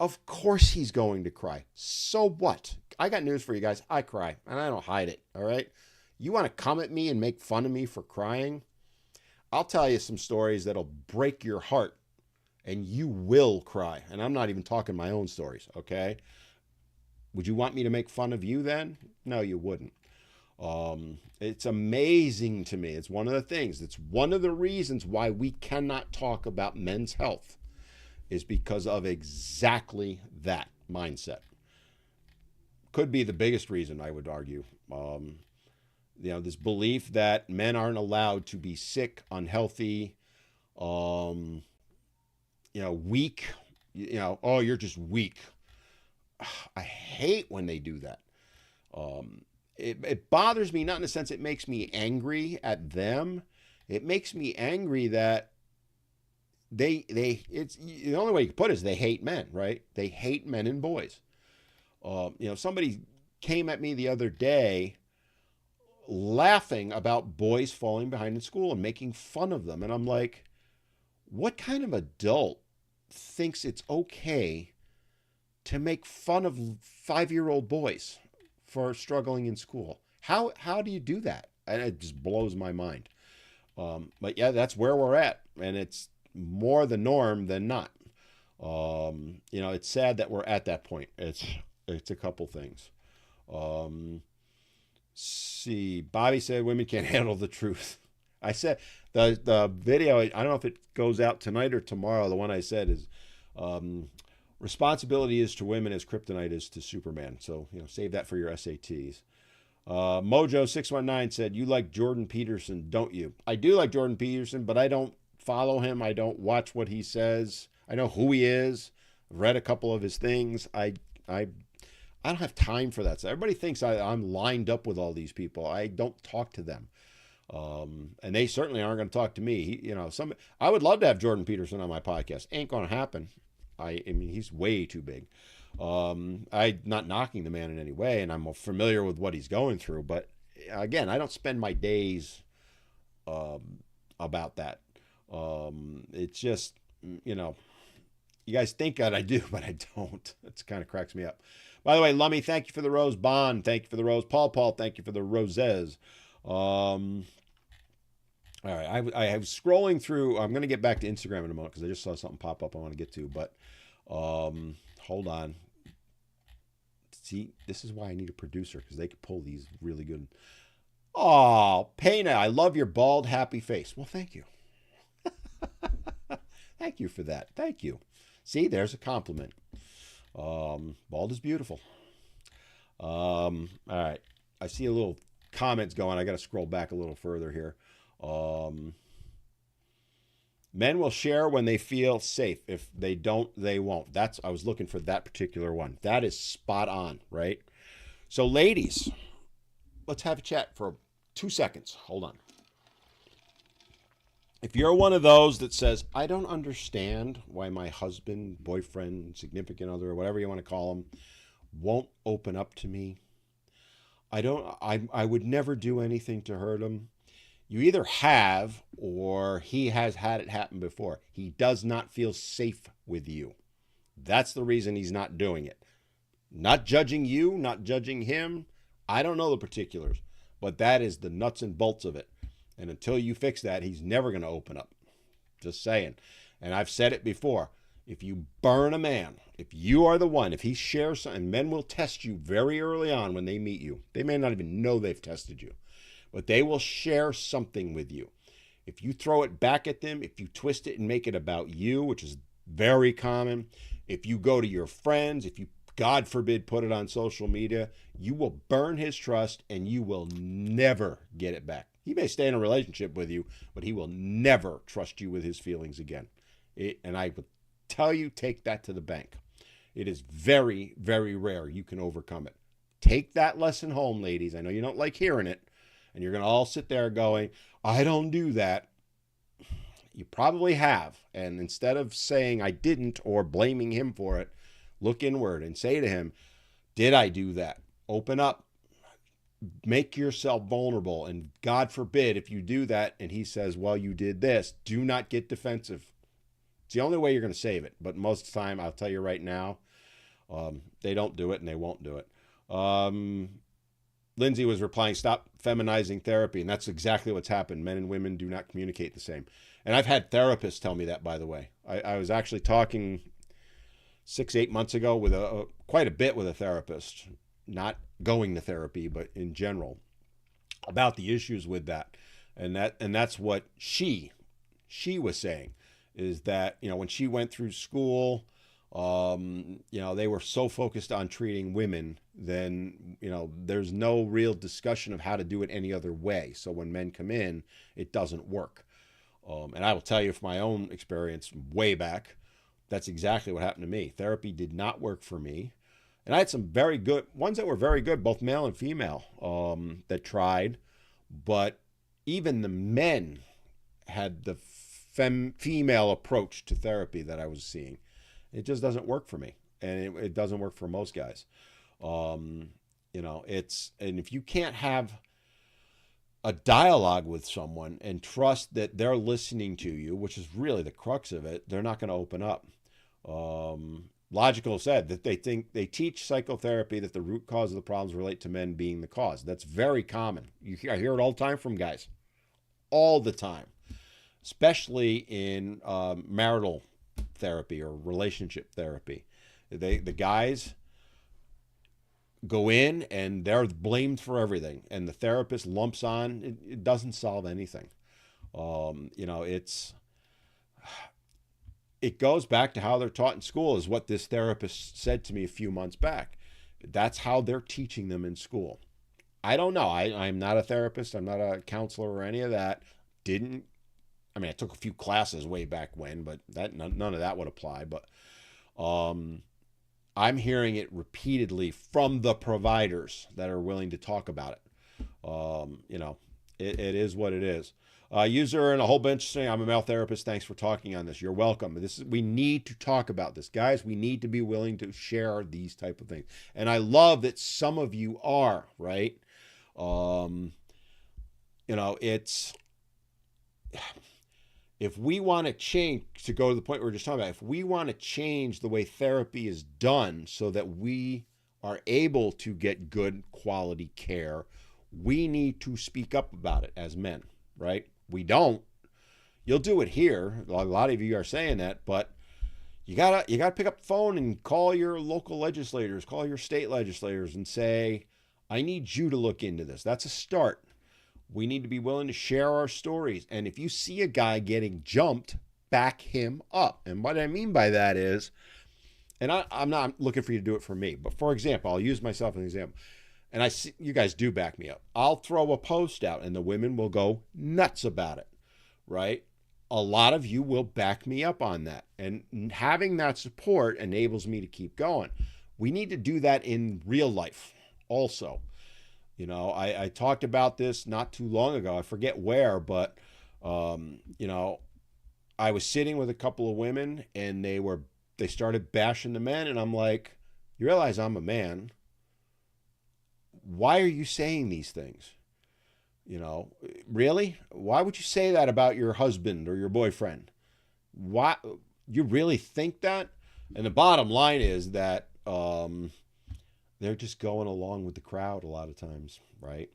Of course he's going to cry. So what? I got news for you guys. I cry, and I don't hide it, all right? You want to come at me and make fun of me for crying? I'll tell you some stories that'll break your heart, and you will cry. And I'm not even talking my own stories, okay? Would you want me to make fun of you then? No, you wouldn't. It's amazing to me. It's one of the things. It's one of the reasons why we cannot talk about men's health is because of exactly that mindset. Could be the biggest reason, I would argue. This belief that men aren't allowed to be sick, unhealthy, weak. Oh, you're just weak. I hate when they do that. It bothers me, not in the sense it makes me angry at them. It makes me angry that it's the only way you can put it is they hate men, right? They hate men and boys. Somebody came at me the other day laughing about boys falling behind in school and making fun of them. And I'm like, what kind of adult thinks it's okay to make fun of 5-year-old boys for struggling in school? How do you do that? And it just blows my mind. But yeah, that's where we're at. And it's more the norm than not. It's sad that we're at that point. It's a couple things. See, Bobby said women can't handle the truth. I said the video, I don't know if it goes out tonight or tomorrow. The one I said is responsibility is to women as kryptonite is to Superman. So, save that for your SATs. Mojo619 said, you like Jordan Peterson, don't you? I do like Jordan Peterson, but I don't follow him. I don't watch what he says. I know who he is. I've read a couple of his things. I don't have time for that. So everybody thinks I'm lined up with all these people. I don't talk to them. And they certainly aren't going to talk to me. I would love to have Jordan Peterson on my podcast. Ain't going to happen. I mean, he's way too big. I'm not knocking the man in any way, and I'm familiar with what he's going through. But again, I don't spend my days about that. It's just, you guys think that I do, but I don't. It kind of cracks me up. By the way, Lummy, thank you for the rose. Bond, thank you for the rose. Paul, thank you for the roses. All right, I was scrolling through. I'm going to get back to Instagram in a moment because I just saw something pop up I want to get to. But hold on. See, this is why I need a producer because they could pull these really good. Oh, Payna, I love your bald, happy face. Well, thank you. Thank you for that. Thank you. See, there's a compliment. Bald is beautiful. All right. I see a little comments going. I got to scroll back a little further here. Men will share when they feel safe. If they don't, they won't. I was looking for that particular one. That is spot on, right? So ladies, let's have a chat for 2 seconds. Hold on. If you're one of those that says, I don't understand why my husband, boyfriend, significant other, whatever you want to call him, won't open up to me. I would never do anything to hurt him. You either have or he has had it happen before. He does not feel safe with you. That's the reason he's not doing it. Not judging you, not judging him. I don't know the particulars, but that is the nuts and bolts of it. And until you fix that, he's never going to open up. Just saying. And I've said it before. If you burn a man, if you are the one, if he shares something, men will test you very early on when they meet you. They may not even know they've tested you, but they will share something with you. If you throw it back at them, if you twist it and make it about you, which is very common, if you go to your friends, if you, God forbid, put it on social media, you will burn his trust and you will never get it back. He may stay in a relationship with you, but he will never trust you with his feelings again. And I would tell you, take that to the bank. It is very, very rare you can overcome it. Take that lesson home, ladies. I know you don't like hearing it, and you're going to all sit there going, I don't do that. You probably have. And instead of saying I didn't or blaming him for it, look inward and say to him, did I do that? Open up. Make yourself vulnerable. And God forbid if you do that and he says, well, you did this, do not get defensive. It's the only way you're going to save it. But most of the time, I'll tell you right now, They don't do it and they won't do it. Lindsay was replying, stop feminizing therapy. And that's exactly what's happened. Men and women do not communicate the same. And I've had therapists tell me that, by the way. I was actually talking 6-8 months ago with quite a bit with a therapist, not going to therapy, but in general, about the issues with that. And that's what she was saying, is that, when she went through school, they were so focused on treating women, then, there's no real discussion of how to do it any other way. So when men come in, it doesn't work. And I will tell you from my own experience way back, that's exactly what happened to me. Therapy did not work for me. And I had some very good ones that were very good, both male and female, that tried. But even the men had the female approach to therapy that I was seeing. It just doesn't work for me. And it doesn't work for most guys. And if you can't have a dialogue with someone and trust that they're listening to you, which is really the crux of it, they're not going to open up. Logical said that they teach psychotherapy that the root cause of the problems relate to men being the cause. That's very common. I hear it all the time from guys, all the time, especially in marital therapy or relationship therapy. The guys go in and they're blamed for everything, and the therapist lumps on. It doesn't solve anything. It goes back to how they're taught in school, is what this therapist said to me a few months back. That's how they're teaching them in school. I don't know. I'm not a therapist. I'm not a counselor or any of that. I took a few classes way back when, but none of that would apply. But I'm hearing it repeatedly from the providers that are willing to talk about it. It is what it is. User and a whole bunch saying, I'm a male therapist. Thanks for talking on this. You're welcome. We need to talk about this. Guys, we need to be willing to share these type of things. And I love that some of you are, right? It's, if we want to change, to go to the point we were just talking about, if we want to change the way therapy is done so that we are able to get good quality care, we need to speak up about it as men, right? We don't. You'll do it here. A lot of you are saying that, but you gotta pick up the phone and call your local legislators, call your state legislators and say, I need you to look into this. That's a start. We need to be willing to share our stories. And if you see a guy getting jumped, back him up. And what I mean by that is, and I'm not looking for you to do it for me, but for example, I'll use myself as an example. And I see you guys do back me up. I'll throw a post out and the women will go nuts about it, right? A lot of you will back me up on that. And having that support enables me to keep going. We need to do that in real life also. I talked about this not too long ago. I forget where, but, I was sitting with a couple of women and they started bashing the men. And I'm like, you realize I'm a man. Why are you saying these things? Really? Why would you say that about your husband or your boyfriend? Why? You really think that? And the bottom line is that they're just going along with the crowd a lot of times, right?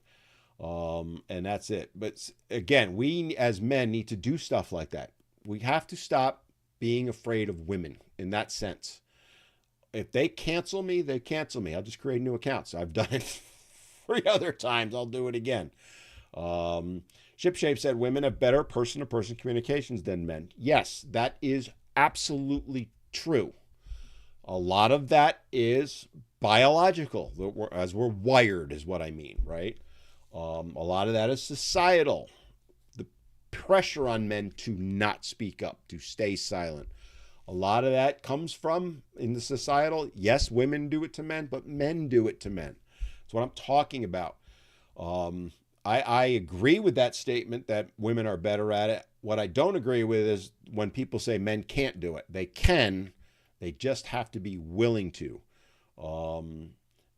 And that's it. But again, we as men need to do stuff like that. We have to stop being afraid of women in that sense. If they cancel me, they cancel me. I'll just create new accounts. I've done it 3 other times. I'll do it again. Shipshape said women have better person-to-person communications than men. Yes, that is absolutely true. A lot of that is biological, as we're wired is what I mean, right? A lot of that is societal. The pressure on men to not speak up, to stay silent. A lot of that comes from, in the societal, yes, women do it to men, but men do it to men. That's what I'm talking about. I agree with that statement that women are better at it. What I don't agree with is when people say men can't do it. They can. They just have to be willing to. And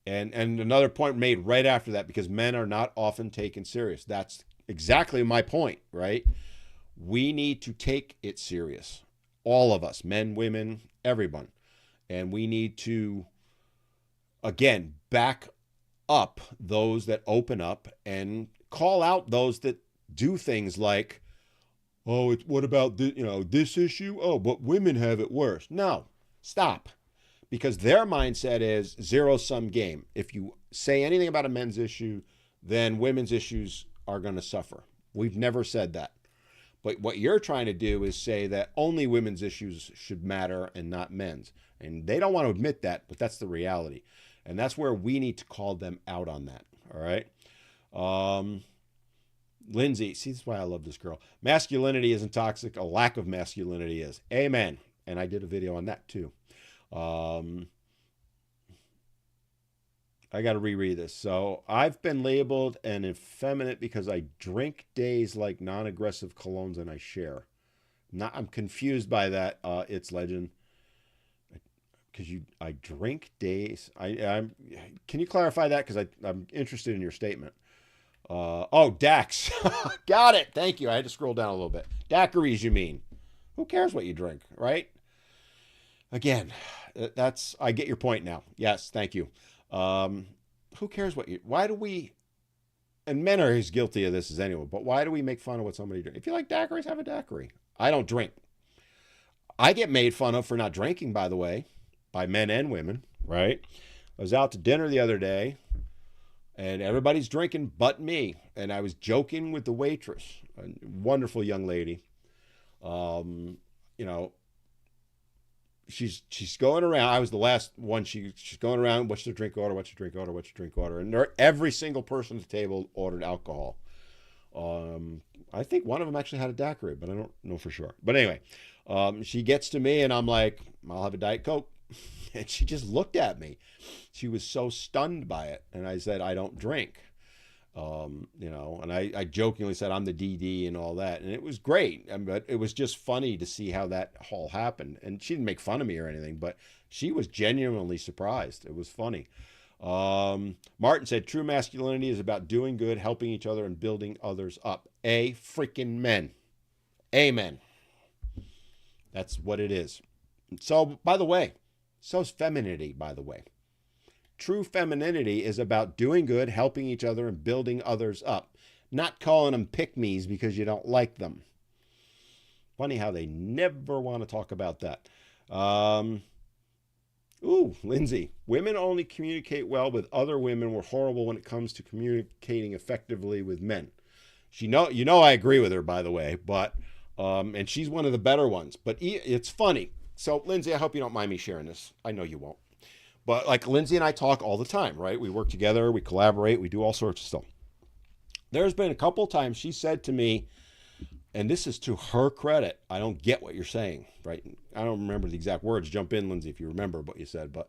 another point made right after that, because men are not often taken serious. That's exactly my point, right? We need to take it serious. All of us, men, women, everyone. And we need to again, back up those that open up and call out those that do things like, oh, what about this issue? Oh, but women have it worse. No, stop. Because their mindset is zero-sum game. If you say anything about a men's issue, then women's issues are going to suffer. We've never said that. But what you're trying to do is say that only women's issues should matter and not men's. And they don't want to admit that, but that's the reality. And that's where we need to call them out on that. All right. Lindsay, see, this is why I love this girl. Masculinity isn't toxic. A lack of masculinity is. Amen. And I did a video on that too. I got to reread this. So I've been labeled an effeminate because I drink days like non-aggressive colognes and I share. I'm confused by that. It's legend. Because I drink days. Can you clarify that? Because I'm interested in your statement. Oh, Dax. Got it. Thank you. I had to scroll down a little bit. Daiquiris, you mean? Who cares what you drink, right? Again, I get your point now. Yes, thank you. Who cares why do we, and men are as guilty of this as anyone, but why do we make fun of what somebody drinks? If you like daiquiris, have a daiquiri. I don't drink. I get made fun of for not drinking, by the way, by men and women, right? I was out to dinner the other day and everybody's drinking but me. And I was joking with the waitress, a wonderful young lady. She's going around. I was the last one. She's going around. What's your drink order? What's your drink order? What's your drink order? And every single person at the table ordered alcohol. I think one of them actually had a daiquiri, but I don't know for sure. But anyway, she gets to me and I'm like, I'll have a Diet Coke. And she just looked at me. She was so stunned by it. And I said, I don't drink. And I jokingly said, I'm the DD and all that. And it was great. But it was just funny to see how that all happened. And she didn't make fun of me or anything, but she was genuinely surprised. It was funny. Martin said, true masculinity is about doing good, helping each other, and building others up. Freaking men. Amen. That's what it is. So, by the way, so's femininity, by the way. True femininity is about doing good, helping each other, and building others up. Not calling them pick-me's because you don't like them. Funny how they never want to talk about that. Lindsay. Women only communicate well with other women. We're horrible when it comes to communicating effectively with men. I agree with her, by the way, but and she's one of the better ones. But it's funny. So, Lindsay, I hope you don't mind me sharing this. I know you won't. But like Lindsay and I talk all the time, right? We work together, we collaborate, we do all sorts of stuff. There's been a couple times she said to me, and this is to her credit, I don't get what you're saying, right? I don't remember the exact words. Jump in, Lindsay, if you remember what you said. But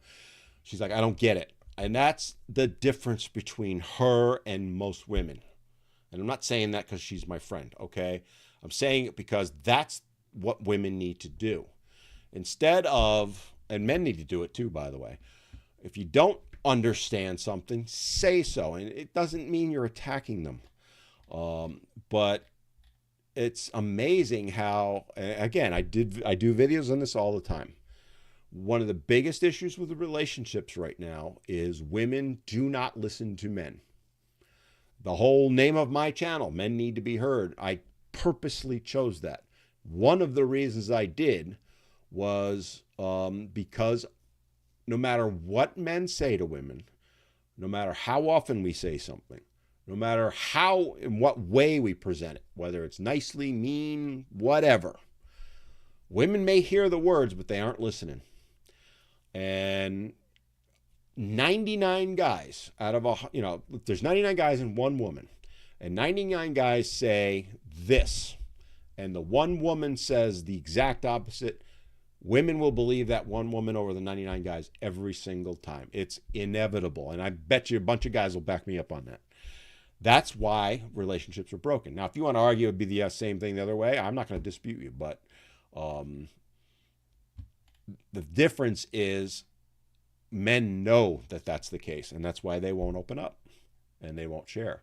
she's like, I don't get it. And that's the difference between her and most women. And I'm not saying that because she's my friend, okay? I'm saying it because that's what women need to do. Instead of, and men need to do it too, by the way. If you don't understand something, say so. And it doesn't mean you're attacking them. But it's amazing how, again, I do videos on this all the time. One of the biggest issues with the relationships right now is women do not listen to men. The whole name of my channel, Men Need to Be Heard, I purposely chose that. One of the reasons I did was because no matter what men say to women, no matter how often we say something, no matter how, in what way we present it, whether it's nicely, mean, whatever, women may hear the words, but they aren't listening. And 99 guys out of there's 99 guys and one woman, and 99 guys say this, and the one woman says the exact opposite. Women will believe that one woman over the 99 guys every single time. It's inevitable. And I bet you a bunch of guys will back me up on that. That's why relationships are broken. Now, if you want to argue it'd be the same thing the other way, I'm not going to dispute you. But the difference is men know that that's the case. And that's why they won't open up and they won't share.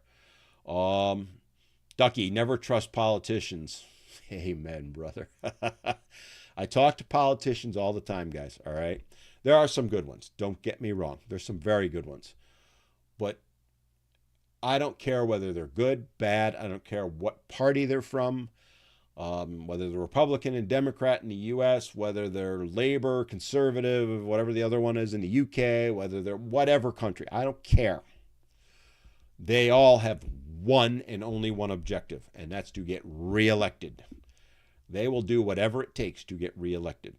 Ducky, never trust politicians. Amen, brother. I talk to politicians all the time, guys, all right? There are some good ones. Don't get me wrong. There's some very good ones. But I don't care whether they're good, bad. I don't care what party they're from, whether they're Republican and Democrat in the U.S., whether they're Labor, Conservative, whatever the other one is in the U.K., whether they're whatever country. I don't care. They all have one and only one objective, and that's to get reelected. They will do whatever it takes to get reelected.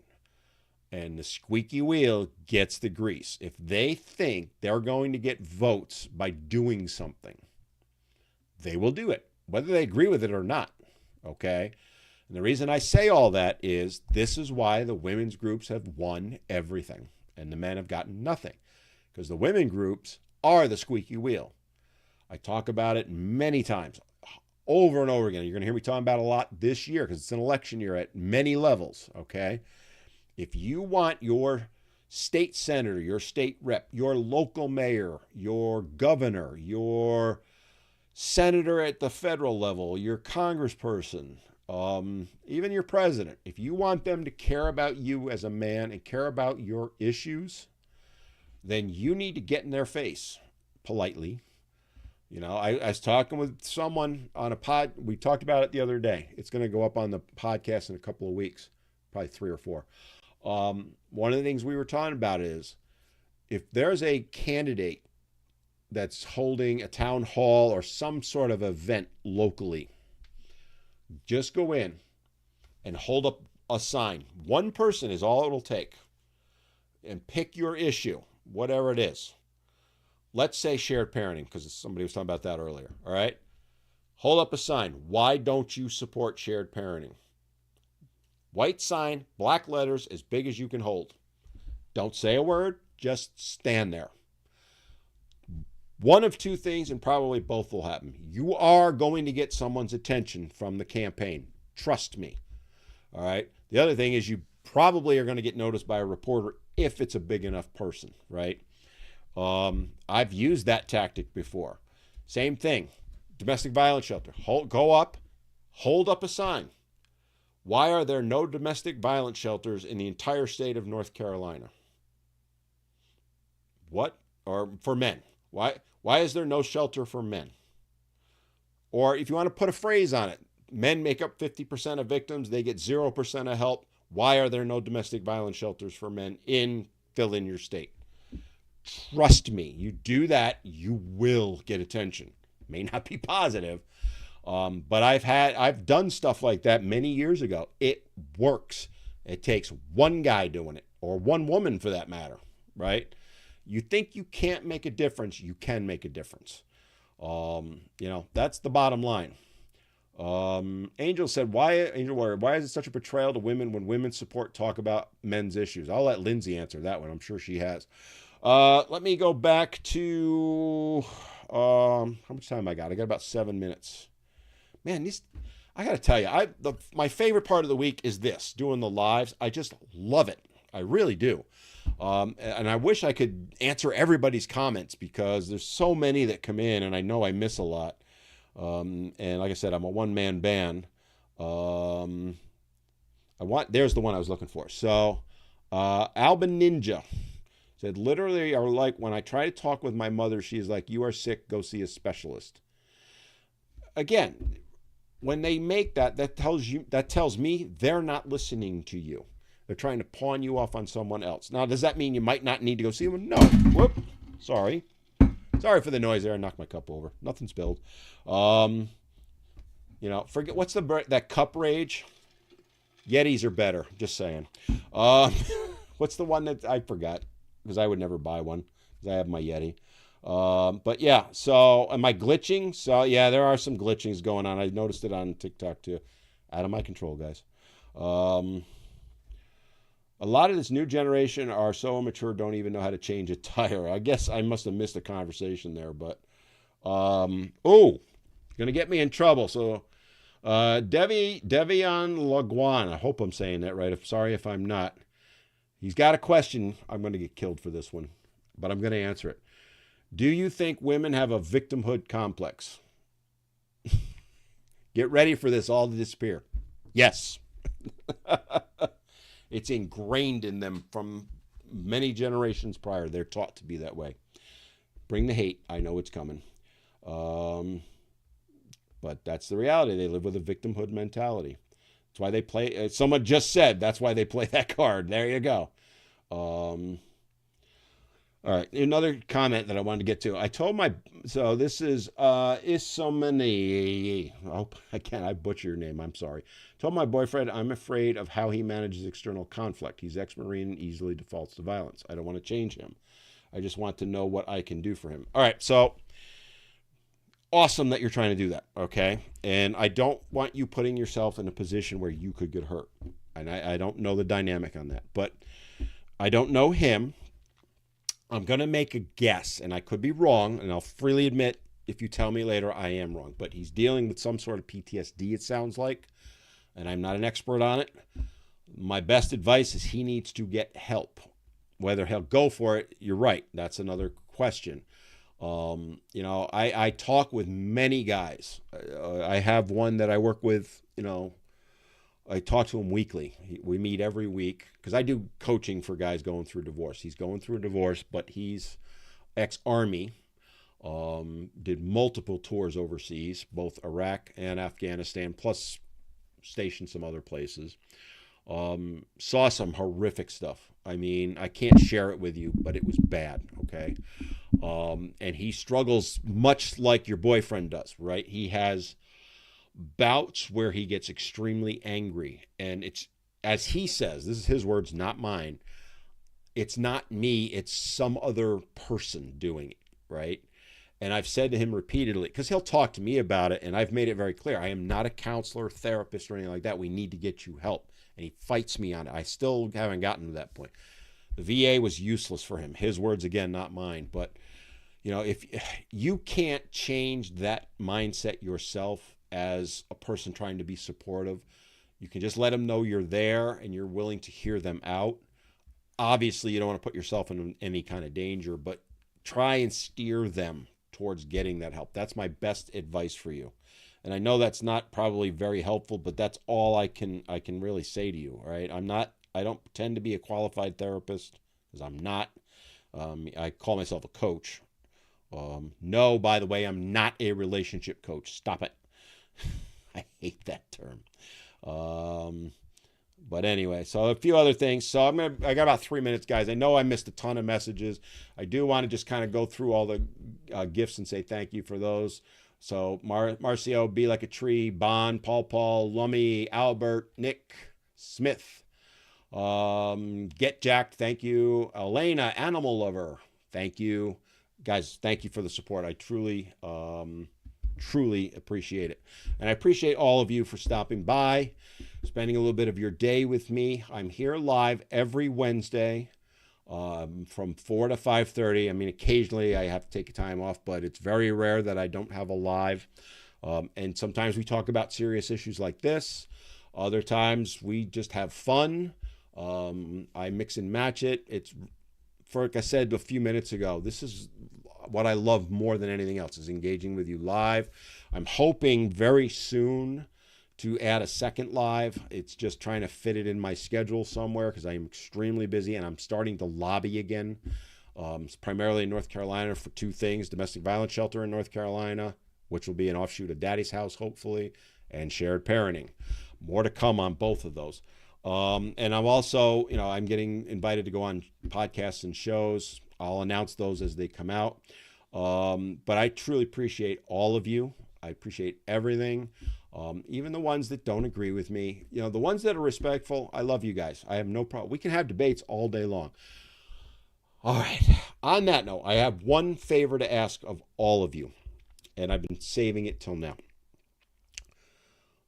And the squeaky wheel gets the grease. If they think they're going to get votes by doing something, they will do it, whether they agree with it or not. Okay? And the reason I say all that is this is why the women's groups have won everything and the men have gotten nothing. Because the women groups are the squeaky wheel. I talk about it many times, over and over again. You're going to hear me talking about it a lot this year because it's an election year at many levels. Okay? If you want your state senator, your state rep, your local mayor, your governor, your senator at the federal level, your congressperson, even your president, if you want them to care about you as a man and care about your issues, then you need to get in their face politely. You know, I was talking with someone on a pod. We talked about it the other day. It's going to go up on the podcast in a couple of weeks, probably 3 or 4. One of the things we were talking about is if there's a candidate that's holding a town hall or some sort of event locally, just go in and hold up a sign. One person is all it'll take. And pick your issue, whatever it is. Let's say shared parenting, because somebody was talking about that earlier. All right? Hold up a sign. Why don't you support shared parenting? White sign, black letters, as big as you can hold. Don't say a word, just stand there. One of two things, and probably both will happen. You are going to get someone's attention from the campaign. Trust me. All right? The other thing is you probably are going to get noticed by a reporter if it's a big enough person, right? I've used that tactic before. Same thing. Domestic violence shelter. Go up, hold up a sign. Why are there no domestic violence shelters in the entire state of North Carolina? What? Or for men? Why is there no shelter for men? Or if you want to put a phrase on it, men make up 50% of victims, they get 0% of help. Why are there no domestic violence shelters for men in fill in your state? Trust me, you do that, you will get attention. May not be positive. But I've done stuff like that many years ago. It works. It takes one guy doing it, or one woman for that matter, right? You think you can't make a difference, you can make a difference. That's the bottom line. Angel said, Angel Warrior, why is it such a betrayal to women when women's support talk about men's issues? I'll let Lindsay answer that one. I'm sure she has. Let me go back to, how much time I got? I got about 7 minutes. Man, I got to tell you, my favorite part of the week is this, doing the lives. I just love it. I really do. And I wish I could answer everybody's comments because there's so many that come in and I know I miss a lot. And like I said, I'm a one-man band. There's the one I was looking for. So, Alban Ninja said, literally, or like when I try to talk with my mother, she's like, you are sick, go see a specialist. Again, when they make that tells me they're not listening to you. They're trying to pawn you off on someone else. Now, does that mean you might not need to go see them? No. Whoop. Sorry. Sorry for the noise there. I knocked my cup over. Nothing spilled. Forget what's that cup rage? Yetis are better. Just saying. What's the one that I forgot? Because I would never buy one because I have my Yeti. But yeah, so am I glitching? So yeah, there are some glitchings going on. I noticed it on TikTok too. Out of my control, guys. A lot of this new generation are so immature, don't even know how to change a tire. I guess I must have missed a conversation there, but gonna get me in trouble. So Devian Laguan, I hope I'm saying that right. Sorry if I'm not. He's got a question. I'm going to get killed for this one, but I'm going to answer it. Do you think women have a victimhood complex? Get ready for this all to disappear. Yes. It's ingrained in them from many generations prior, they're taught to be that way. Bring the hate. I know it's coming. But that's the reality. They live with a victimhood mentality. That's why they play. Someone just said that's why they play that card. There you go. All right, another comment that I wanted to get to. I told so this is Isomani. Oh, I butcher your name. I'm sorry. Told my boyfriend I'm afraid of how he manages external conflict. He's ex-Marine and easily defaults to violence. I don't want to change him. I just want to know what I can do for him. All right, so awesome that you're trying to do that, okay? And I don't want you putting yourself in a position where you could get hurt. And I don't know the dynamic on that, but I don't know him. I'm going to make a guess, and I could be wrong, and I'll freely admit if you tell me later I am wrong. But he's dealing with some sort of PTSD, it sounds like, and I'm not an expert on it. My best advice is he needs to get help. Whether he'll go for it, you're right. That's another question. I talk with many guys. I have one that I work with, I talk to him weekly. We meet every week because I do coaching for guys going through divorce. He's going through a divorce, but he's ex-Army, did multiple tours overseas, both Iraq and Afghanistan, plus stationed some other places. Saw some horrific stuff. I mean, I can't share it with you, but it was bad, okay? And he struggles much like your boyfriend does, right? He has bouts where he gets extremely angry, and it's, as he says, this is his words, not mine, it's not me, it's some other person doing it, right? And I've said to him repeatedly, because he'll talk to me about it, and I've made it very clear, I am not a counselor, therapist, or anything like that. We need to get you help. And he fights me on it. I still haven't gotten to that point. The VA was useless for him. His words again, not mine. But if you can't change that mindset yourself as a person trying to be supportive, you can just let them know you're there and you're willing to hear them out. Obviously, you don't want to put yourself in any kind of danger, but try and steer them towards getting that help. That's my best advice for you. And I know that's not probably very helpful, but that's all I can really say to you, all right? I don't pretend to be a qualified therapist, because I'm not. I call myself a coach. No, by the way, I'm not a relationship coach. Stop it. I hate that term. But anyway, so a few other things. So I got about 3 minutes, guys. I know I missed a ton of messages. I do want to just kind of go through all the gifts and say thank you for those. So Marcio, Be Like a Tree, Bon, Paul, Lummy, Albert, Nick, Smith, Get Jacked, thank you. Elena, Animal Lover, thank you. Guys, thank you for the support. I truly appreciate it. And I appreciate all of you for stopping by, spending a little bit of your day with me. I'm here live every Wednesday from 4 to 5:30. I mean, occasionally I have to take a time off, but it's very rare that I don't have a live. And sometimes we talk about serious issues like this. Other times we just have fun. I mix and match it. It's, like I said a few minutes ago, this is what I love more than anything else, is engaging with you live. I'm hoping very soon to add a second live. It's just trying to fit it in my schedule somewhere because I'm extremely busy, and I'm starting to lobby again. Primarily in North Carolina for two things: domestic violence shelter in North Carolina, which will be an offshoot of Daddy's House, hopefully, and shared parenting. More to come on both of those. And I'm also, I'm getting invited to go on podcasts and shows. I'll announce those as they come out. But I truly appreciate all of you. I appreciate everything. Even the ones that don't agree with me, the ones that are respectful, I love you guys. I have no problem. We can have debates all day long. All right. On that note, I have one favor to ask of all of you, and I've been saving it till now.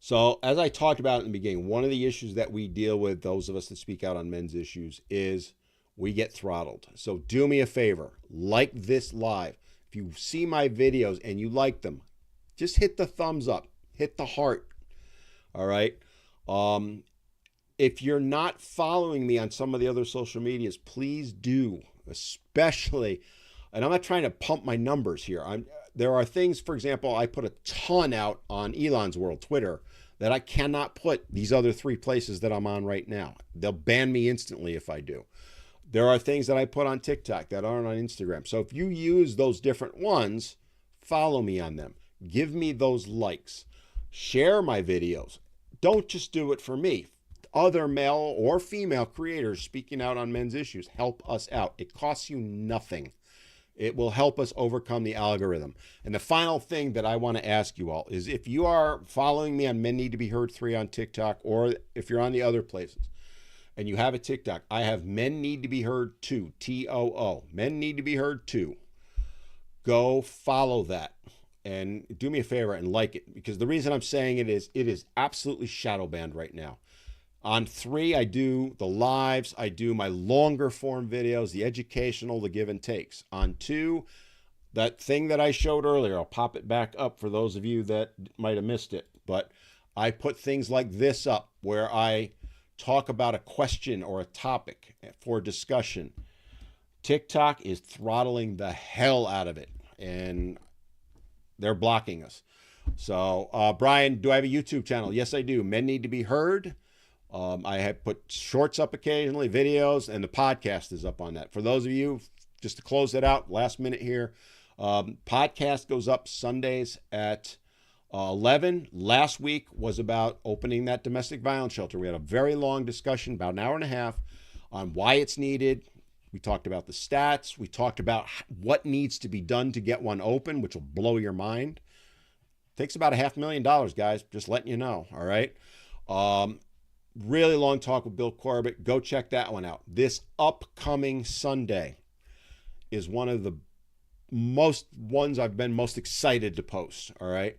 So as I talked about in the beginning, one of the issues that we deal with, those of us that speak out on men's issues, is we get throttled. So do me a favor, like this live. If you see my videos and you like them, just hit the thumbs up, hit the heart. All right. If you're not following me on some of the other social medias, please do, especially, and I'm not trying to pump my numbers here. There are things, for example, I put a ton out on Elon's World, Twitter, that I cannot put these other three places that I'm on right now. They'll ban me instantly if I do. There are things that I put on TikTok that aren't on Instagram. So if you use those different ones, follow me on them. Give me those likes. Share my videos. Don't just do it for me. Other male or female creators speaking out on men's issues, help us out. It costs you nothing. It will help us overcome the algorithm. And the final thing that I want to ask you all is, if you are following me on Men Need to Be Heard 3 on TikTok, or if you're on the other places and you have a TikTok, I have Men Need to Be Heard 2, T-O-O. Men Need to Be Heard 2. Go follow that and do me a favor and like it, because the reason I'm saying it is absolutely shadow banned right now. On 3, I do the lives, I do my longer form videos, the educational, the give and takes. On 2, that thing that I showed earlier, I'll pop it back up for those of you that might have missed it. But I put things like this up where I talk about a question or a topic for discussion. TikTok is throttling the hell out of it, and they're blocking us. So, Brian, do I have a YouTube channel? Yes, I do. Men Need to Be Heard. I have put shorts up occasionally, videos, and the podcast is up on that. For those of you, just to close it out, last minute here, podcast goes up Sundays at 11. Last week was about opening that domestic violence shelter. We had a very long discussion, about an hour and a half, on why it's needed. We talked about the stats. We talked about what needs to be done to get one open, which will blow your mind. Takes about $500,000, guys, just letting you know, all right? Really long talk with Bill Corbett. Go check that one out. This upcoming Sunday is one of the ones I've been most excited to post, all right?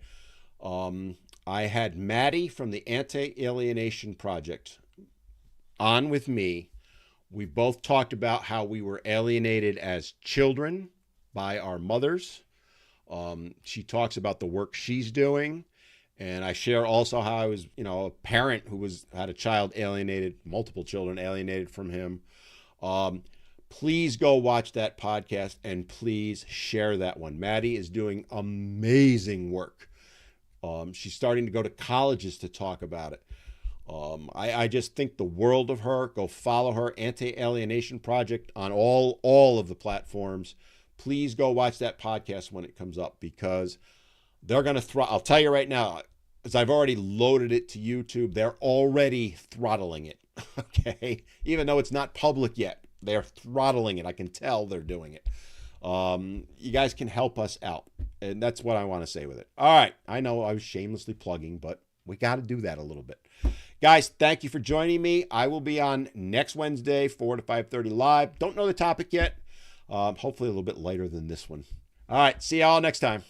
I had Maddie from the Anti-Alienation Project on with me. We both talked about how we were alienated as children by our mothers. She talks about the work she's doing. And I share also how I was, a parent who had a child alienated, multiple children alienated from him. Please go watch that podcast and please share that one. Maddie is doing amazing work. She's starting to go to colleges to talk about it. I just think the world of her. Go follow her, Anti-Alienation Project, on all of the platforms. Please go watch that podcast when it comes up, because they're going to I'll tell you right now, as I've already loaded it to YouTube, they're already throttling it, okay? Even though it's not public yet, they're throttling it. I can tell they're doing it. You guys can help us out, and that's what I want to say with it. All right, I know I was shamelessly plugging, but we got to do that a little bit. Guys, thank you for joining me. I will be on next Wednesday, 4 to 5:30 live. Don't know the topic yet. Hopefully a little bit lighter than this one. All right, see y'all next time.